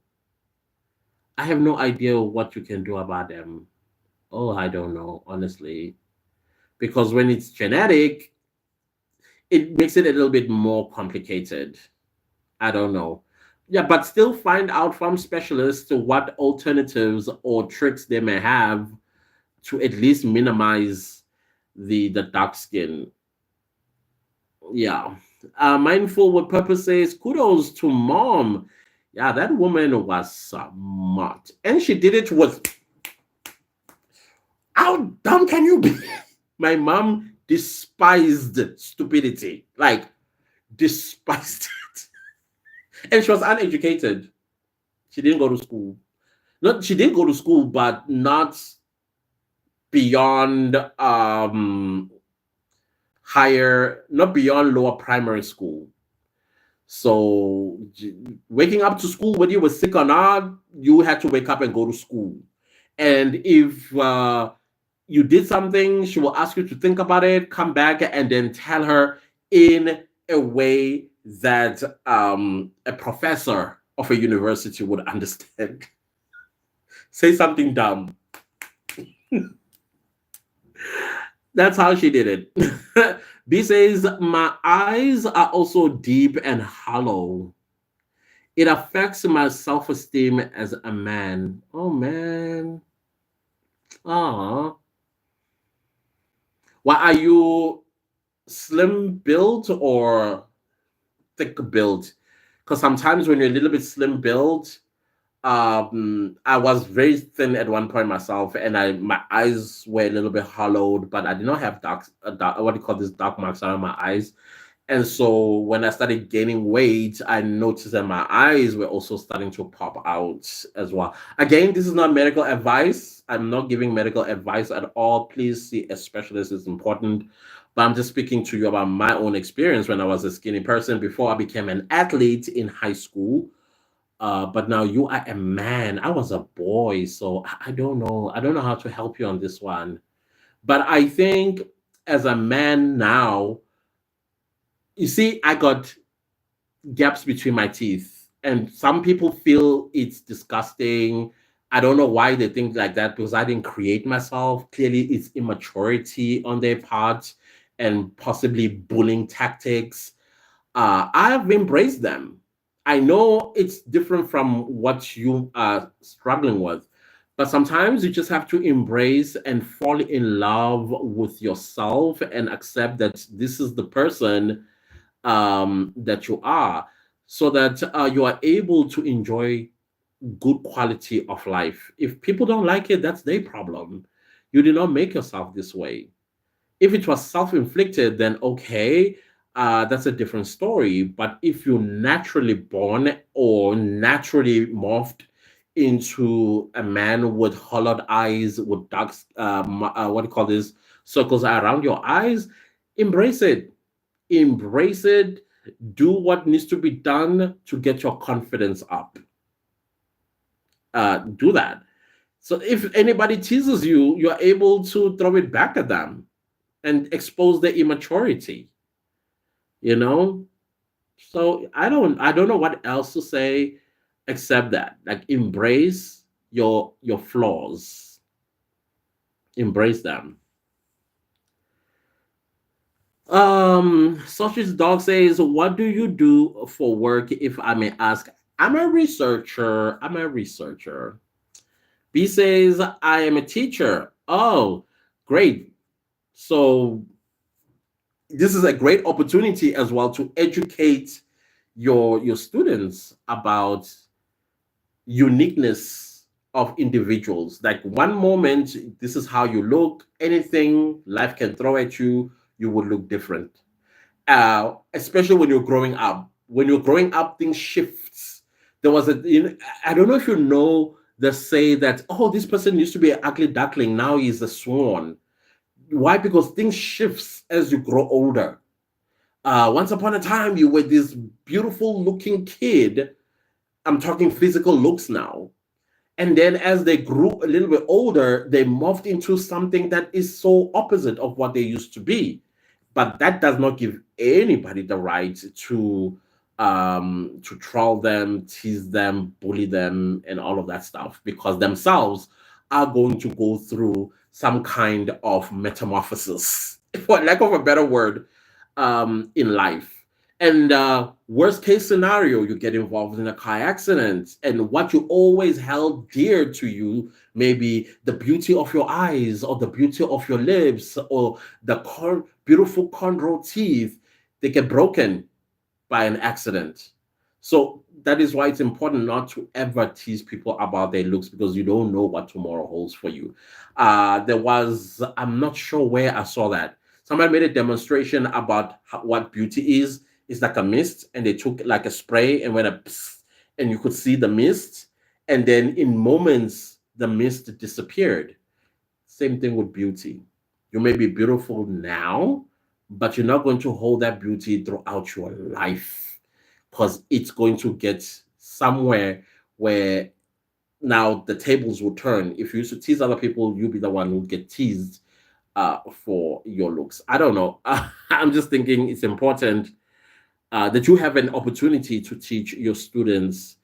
I have no idea what you can do about them. Oh, I don't know, honestly. Because when it's genetic, it makes it a little bit more complicated. I don't know. Yeah, but still find out from specialists what alternatives or tricks they may have to at least minimize the dark skin. Yeah. Mindful with Purpose says, kudos to mom. Yeah, that woman was smart. And she did it with, how dumb can you be? My mom despised stupidity. Like, despised it. And she was uneducated. She didn't go to school. Not she did go to school, but not beyond not beyond lower primary school. So waking up to school, whether you were sick or not, you had to wake up and go to school. And if you did something, she will ask you to think about it, come back, and then tell her in a way that a professor of a university would understand. Say something dumb. That's how she did it. B says, my eyes are also deep and hollow. It affects my self esteem as a man. Oh, man. Ah. Why are you slim built or thick built? Because sometimes when you're a little bit slim built, I was very thin at one point myself, and my eyes were a little bit hollowed, but I did not have dark, what do you call this, dark marks around my eyes. And so when I started gaining weight, I noticed that my eyes were also starting to pop out as well. Again, this is not medical advice. I'm not giving medical advice at all. Please see a specialist, it's important. But I'm just speaking to you about my own experience when I was a skinny person before I became an athlete in high school. But now you are a man. I was a boy, so I don't know. I don't know how to help you on this one. But I think as a man now, you see, I got gaps between my teeth. And some people feel it's disgusting. I don't know why they think like that because I didn't create myself. Clearly, it's immaturity on their part and possibly bullying tactics. I've embraced them. I know it's different from what you are struggling with, but sometimes you just have to embrace and fall in love with yourself and accept that this is the person that you are, so that you are able to enjoy good quality of life. If people don't like it, that's their problem. You did not make yourself this way. If it was self-inflicted, then okay, that's a different story. But if you're naturally born or naturally morphed into a man with hollowed eyes, with dark, what do you call this, circles around your eyes, embrace it. Embrace it. Do what needs to be done to get your confidence up. Do that. So if anybody teases you, you're able to throw it back at them and expose their immaturity, you know? So I don't know what else to say except that. Like embrace your flaws. Embrace them. Sausage Dog says, what do you do for work if I may ask? I'm a researcher. I'm a researcher. B says, I am a teacher. Oh, great. So this is a great opportunity as well to educate your students about uniqueness of individuals. Like one moment, this is how you look. Anything life can throw at you, you will look different. Especially when you're growing up. When you're growing up, things shifts. There was I don't know if you know the say that, oh, this person used to be an ugly duckling, now he's a swan. Why? Because things shifts as you grow older. Once upon a time, you were this beautiful looking kid. I'm talking physical looks now. And then as they grew a little bit older, they morphed into something that is so opposite of what they used to be. But that does not give anybody the right to troll them, tease them, bully them, and all of that stuff, because themselves are going to go through some kind of metamorphosis, for lack of a better word, in life. And worst case scenario, you get involved in a car accident, and what you always held dear to you, maybe the beauty of your eyes, or the beauty of your lips, or the beautiful cornrow teeth, they get broken by an accident. So that is why it's important not to ever tease people about their looks, because you don't know what tomorrow holds for you. I'm not sure where I saw that. Somebody made a demonstration about what beauty is. It's like a mist, and they took like a spray and went a psst, and you could see the mist. And then in moments, the mist disappeared. Same thing with beauty. You may be beautiful now, but you're not going to hold that beauty throughout your life, because it's going to get somewhere where now the tables will turn. If you used to tease other people, you'll be the one who get teased for your looks. I don't know. I'm just thinking it's important that you have an opportunity to teach your students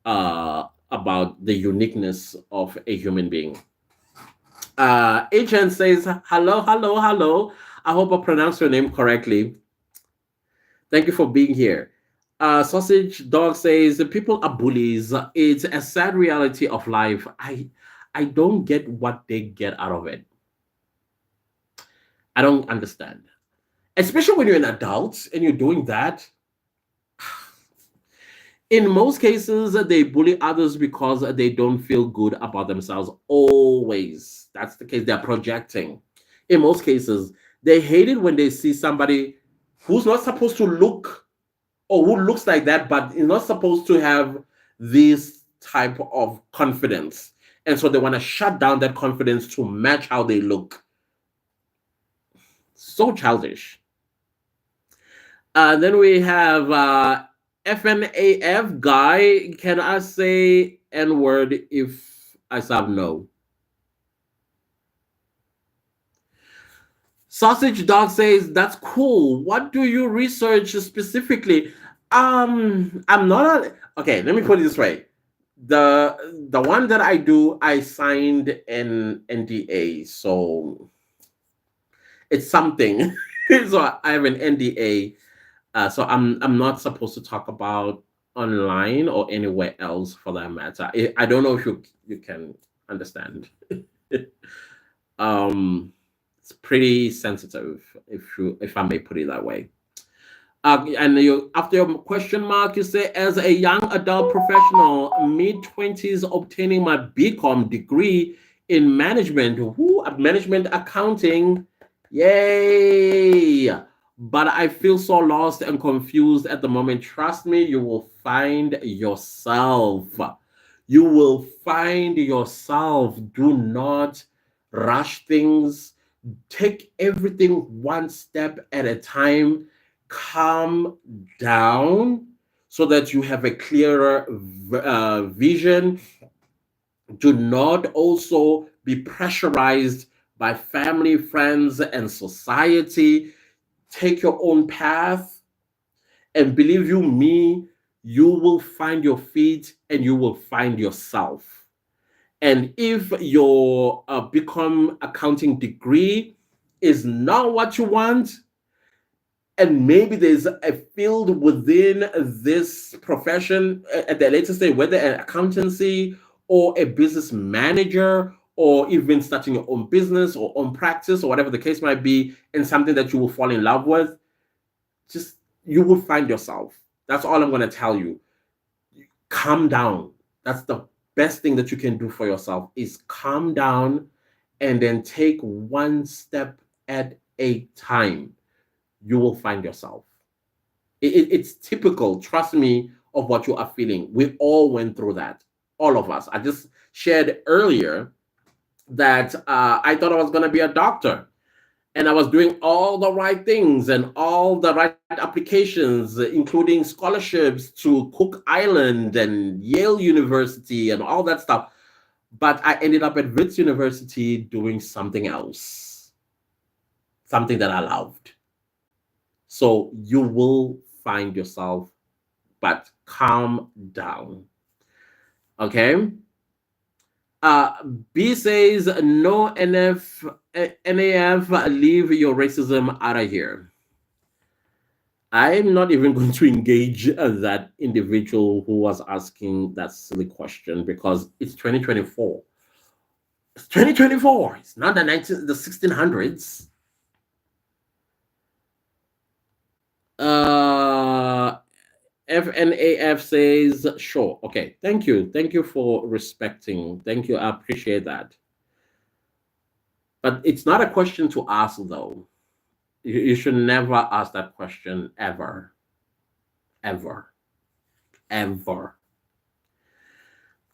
about the uniqueness of a human being. HN says, hello, hello, hello. I hope I pronounced your name correctly. Thank you for being here. Sausage Dog says, people are bullies. It's a sad reality of life. I don't get what they get out of it. I don't understand. Especially when you're an adult and you're doing that. In most cases, they bully others because they don't feel good about themselves. Always. That's the case. They're projecting. In most cases, they hate it when they see somebody who's not supposed to look, or who looks like that, but is not supposed to have this type of confidence. And so they want to shut down that confidence to match how they look. So childish. Then we have FNAF guy. Can I say N word if I sub no? Sausage Dog says that's cool. What do you research specifically? I'm not okay. Let me put it this way: the one that I do, I signed an NDA, so it's something. So I have an NDA. So I'm not supposed to talk about online or anywhere else for that matter. I don't know if you can understand. um, it's pretty sensitive, if I may put it that way. And you, after your question mark, you say, as a young adult professional, mid 20s, obtaining my BCom degree in management, management accounting, yay! But I feel so lost and confused at the moment. Trust me, you will find yourself. You will find yourself. Do not rush things. Take everything one step at a time. Calm down so that you have a clearer vision. Do not also be pressurized by family, friends, and society. Take your own path, and believe you me, you will find your feet and you will find yourself. And if your become accounting degree is not what you want, and maybe there's a field within this profession at the later stage, whether an accountancy or a business manager, or even starting your own business or own practice or whatever the case might be, and something that you will fall in love with, just you will find yourself. That's all I'm going to tell you. Calm down. That's the best thing that you can do for yourself, is calm down and then take one step at a time. You will find yourself. It's typical, trust me, of what you are feeling. We all went through that. All of us. I just shared earlier that I thought I was going to be a doctor, and I was doing all the right things and all the right applications, including scholarships to Cook Island and Yale University and all that stuff. But I ended up at Wits University doing something else, something that I loved. So you will find yourself, but calm down. Okay. Uh, B says no NAF, leave your racism out of here. I'm not even going to engage that individual who was asking that silly question, because it's 2024. It's 2024. It's not the 1600s. Uh, FNAF says sure. Okay, thank you. Thank you for respecting. Thank you. I appreciate that. But it's not a question to ask, though. You should never ask that question ever, ever, ever.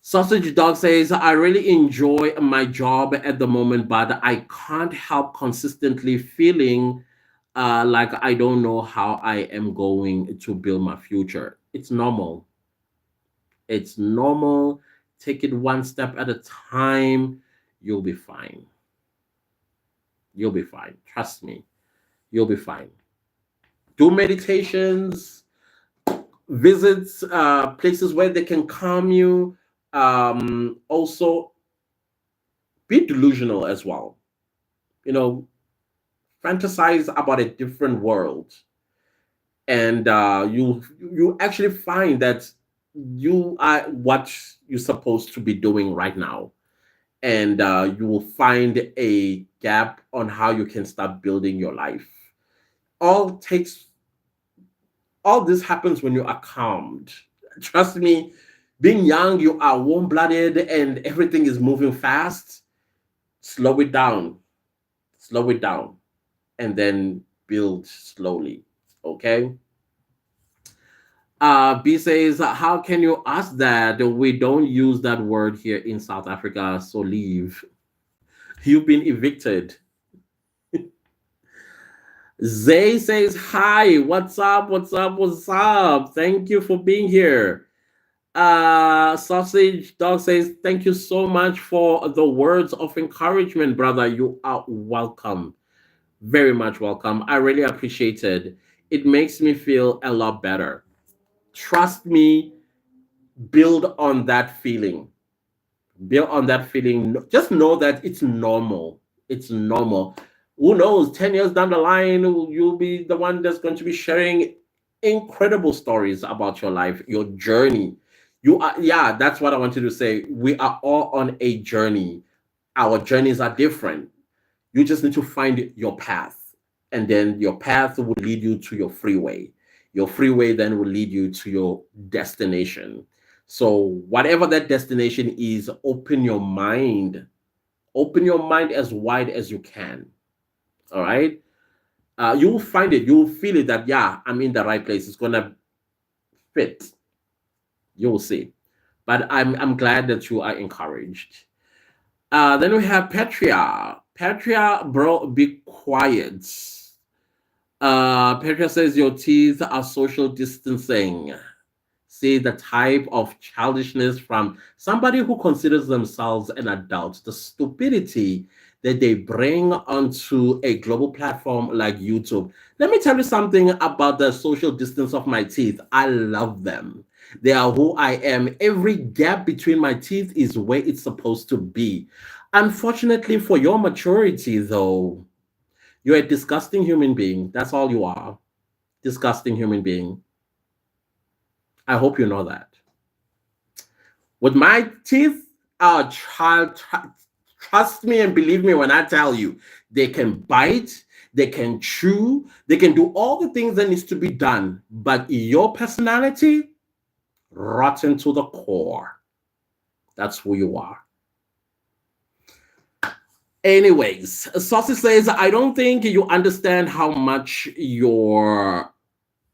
Sausage Dog says, I really enjoy my job at the moment, but I can't help consistently feeling like I don't know how I am going to build my future. It's normal. It's normal. Take it one step at a time. You'll be fine. You'll be fine. Trust me. You'll be fine. Do meditations, visit places where they can calm you. Also, be delusional as well. You know, fantasize about a different world, and you actually find that you are what you're supposed to be doing right now, and you will find a gap on how you can start building your life. All takes all this happens when you are calmed. Trust me, being young, you are warm blooded and everything is moving fast. Slow it down, slow it down, and then build slowly. Okay. B says, how can you ask that? We don't use that word here in South Africa, so leave. You've been evicted. Zay says, hi, what's up? What's up? What's up? Thank you for being here. Sausage Dog says, thank you so much for the words of encouragement, brother. You are welcome. Very much welcome. I really appreciate it. It makes me feel a lot better. Trust me, build on that feeling. Build on that feeling. Just know that it's normal. It's normal. Who knows? 10 years down the line, you'll be the one that's going to be sharing incredible stories about your life, your journey. You are, yeah, that's what I wanted to say. We are all on a journey. Our journeys are different. You just need to find your path, and then your path will lead you to your freeway. Your freeway then will lead you to your destination. So, whatever that destination is, open your mind. Open your mind as wide as you can. All right. You will find it. You will feel it that, yeah, I'm in the right place. It's going to fit. You will see. But I'm glad that you are encouraged. Then we have Petria. Petria, bro, be quiet. Petria says your teeth are social distancing. See the type of childishness from somebody who considers themselves an adult, the stupidity that they bring onto a global platform like YouTube. Let me tell you something about the social distance of my teeth. I love them. They are who I am. Every gap between my teeth is where it's supposed to be. Unfortunately, for your maturity, though, you're a disgusting human being. That's all you are. Disgusting human being. I hope you know that. With my teeth, our child, trust me and believe me when I tell you, they can bite, they can chew, they can do all the things that needs to be done. But your personality, rotten to the core. That's who you are. Anyways, Saucy says, I don't think you understand how much your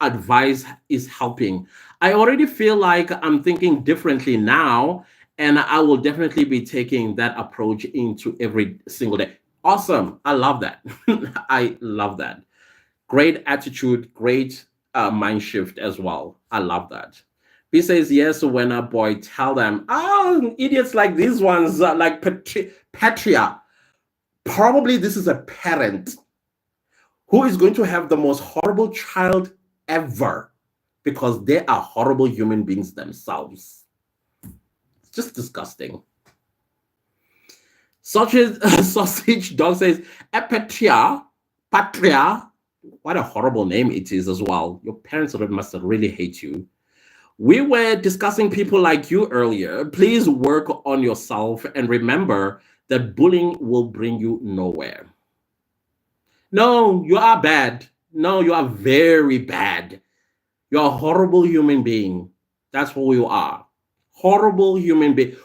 advice is helping. I already feel like I'm thinking differently now, and I will definitely be taking that approach into every single day. Awesome. I love that. I love that. Great attitude, great mind shift as well. I love that. He says, yes, when a boy, tell them, oh, idiots like these ones, like Patria. Probably this is a parent who is going to have the most horrible child ever because they are horrible human beings themselves. It's just disgusting. Such as Sausage Dog says, Epatria, Patria. What a horrible name it is as well. Your parents must really hate you. We were discussing people like you earlier. Please work on yourself and remember that bullying will bring you nowhere. No, you are bad. No, you are very bad. You're a horrible human being. That's who you are. Horrible human being.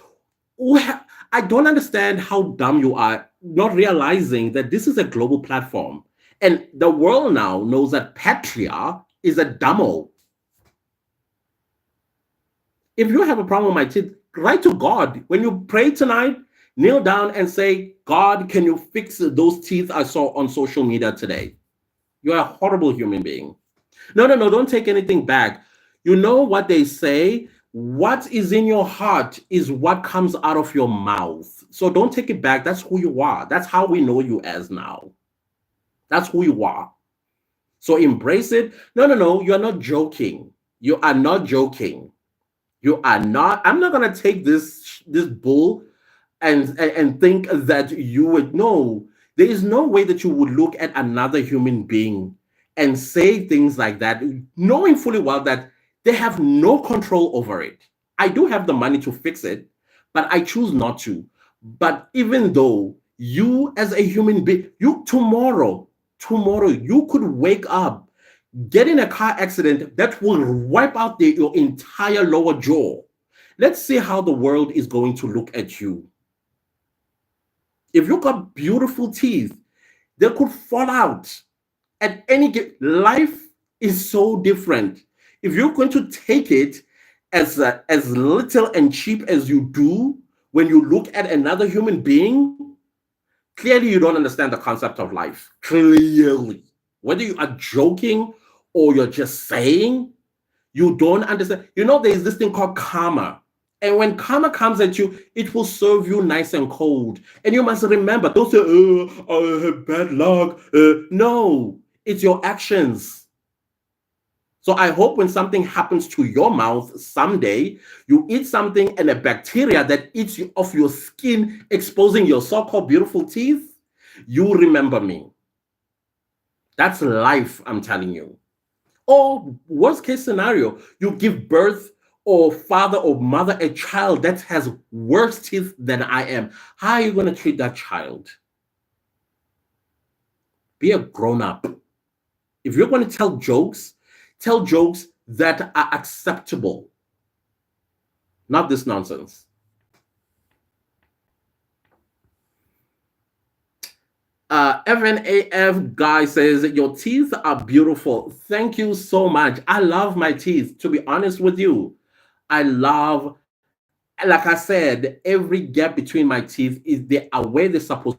I don't understand how dumb you are, not realizing that this is a global platform. And the world now knows that Patria is a dumbo. If you have a problem with my teeth, write to God. When you pray tonight, kneel down and say, God, can you fix those teeth I saw on social media today? You're a horrible human being. No, no, no, don't take anything back. You know what they say? What is in your heart is what comes out of your mouth. So don't take it back. That's who you are. That's how we know you as now. That's who you are. So embrace it. No, no, no, you're not joking. You are not joking. You are not. I'm not gonna take this bull and think that you would know. There is no way that you would look at another human being and say things like that, knowing fully well that they have no control over it. I do have the money to fix it, but I choose not to. But even though you, as a human being, you tomorrow, you could wake up Get in a car accident that will wipe out your entire lower jaw. Let's see how the world is going to look at you. If you've got beautiful teeth, they could fall out at any life is so different. If you're going to take it as little and cheap as you do when you look at another human being, clearly you don't understand the concept of life. Clearly, whether you are joking or you're just saying, you don't understand. You know, there's this thing called karma. And when karma comes at you, it will serve you nice and cold. And you must remember, don't say, oh, I have bad luck. No, it's your actions. So I hope when something happens to your mouth someday, you eat something and a bacteria that eats you off your skin, exposing your so-called beautiful teeth, you remember me. That's life, I'm telling you. Or worst case scenario, you give birth or father or mother a child that has worse teeth than I am. How are you going to treat that child? Be a grown up. If you're going to tell jokes that are acceptable, not this nonsense. FNAF guy says your teeth are beautiful. Thank you so much. I love my teeth. To be honest with you, I love, like I said, every gap between my teeth is they are where they're supposed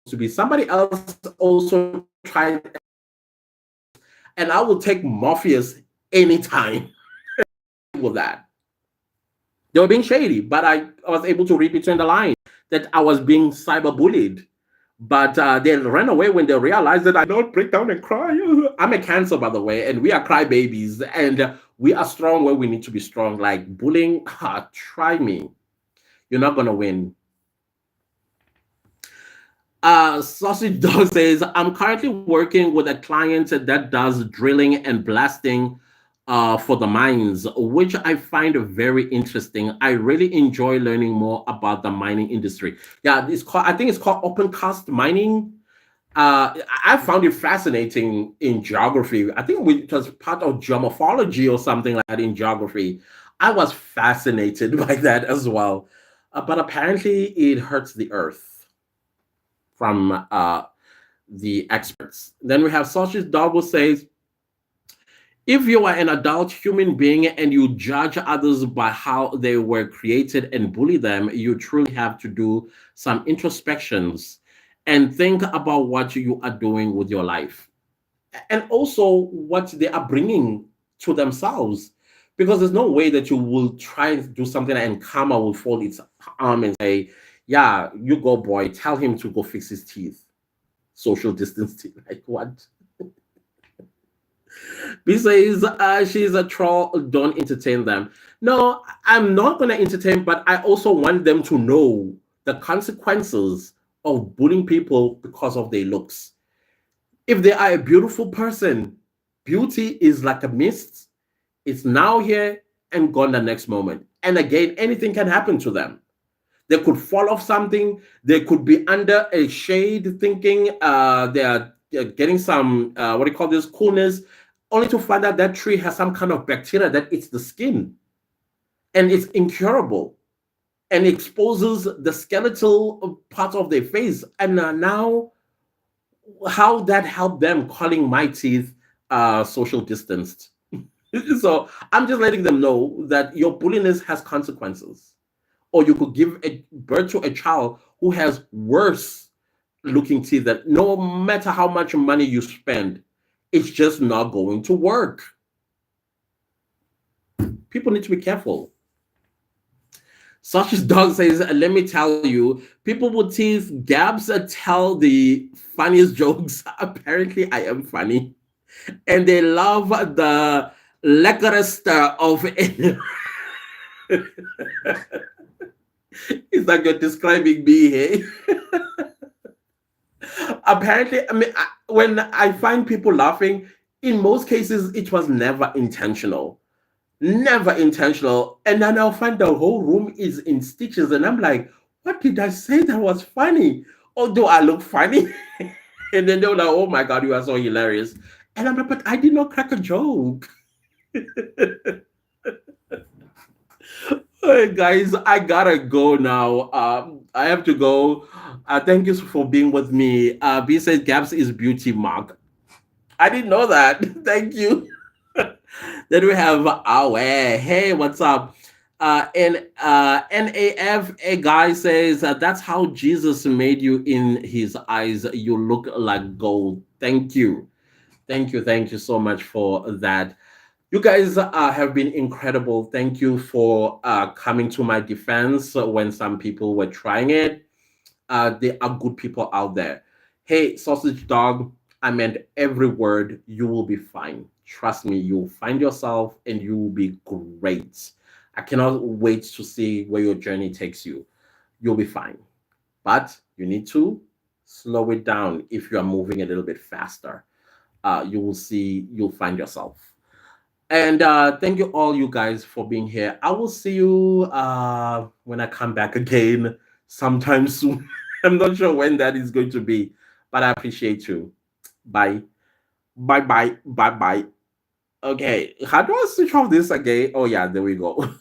to be. Somebody else also tried and said they want to make my teeth beautiful, and I will take Morpheus anytime. With that, they were being shady, but I was able to read between the lines that I was being cyberbullied. But they ran away when they realized that I don't break down and cry. I'm a Cancer, by the way, and we are crybabies, and we are strong where we need to be strong. Like bullying, try me. You're not gonna win. Sausage Dog says, I'm currently working with a client that does drilling and blasting for the mines, which I find very interesting. I really enjoy learning more about the mining industry. Yeah, I think it's called open cast mining. I found it fascinating in geography. I think it was part of geomorphology or something like that in geography. I was fascinated by that as well. But apparently, it hurts the earth from the experts. Then we have Sausage Dog who says, if you are an adult human being and you judge others by how they were created and bully them, you truly have to do some introspections and think about what you are doing with your life and also what they are bringing to themselves. Because there's no way that you will try to do something and karma will fold its arm and say, yeah, you go, boy, tell him to go fix his teeth. Social distancing. Like, what? B says she's a troll. Don't entertain them. No, I'm not going to entertain, but I also want them to know the consequences of bullying people because of their looks. If they are a beautiful person, beauty is like a mist. It's now here and gone the next moment. And again, anything can happen to them. They could fall off something. They could be under a shade thinking they are getting some, what do you call this, coolness, only to find out that tree has some kind of bacteria that eats the skin and it's incurable and exposes the skeletal part of their face. And now, how that helped them calling my teeth social distanced. So I'm just letting them know that your bulliness has consequences. Or you could give birth to a child who has worse looking teeth that no matter how much money you spend, it's just not going to work. People need to be careful. Sausage Dog says, let me tell you, people with teeth gaps tell the funniest jokes. Apparently, I am funny. And they love the leckerest of any. It's like you're describing me, hey? Apparently, I mean, when I find people laughing, in most cases, it was never intentional. Never intentional. And then I'll find the whole room is in stitches. And I'm like, what did I say that was funny? Or do I look funny? And then they were like, "Oh my god, you are so hilarious." And I'm like, "But I did not crack a joke." Hey guys, I gotta go now. I have to go. Thank you for being with me. B says Gaps is beauty mark. I didn't know that. Thank you. Then we have Awe. Hey, what's up? NAF, a guy says that's how Jesus made you in his eyes. You look like gold. Thank you. Thank you so much for that. You guys have been incredible. Thank you for coming to my defense when some people were trying it. There are good people out there. Hey, sausage dog, I meant every word. You will be fine. Trust me, you'll find yourself and you will be great. I cannot wait to see where your journey takes you. You'll be fine. But you need to slow it down if you are moving a little bit faster. You will see, you'll find yourself. And thank you all you guys for being here. I will see you when I come back again sometime soon. I'm not sure when that is going to be, but I appreciate you. Bye. Bye bye. Bye bye. Okay. How do I switch off this again? Oh yeah, there we go.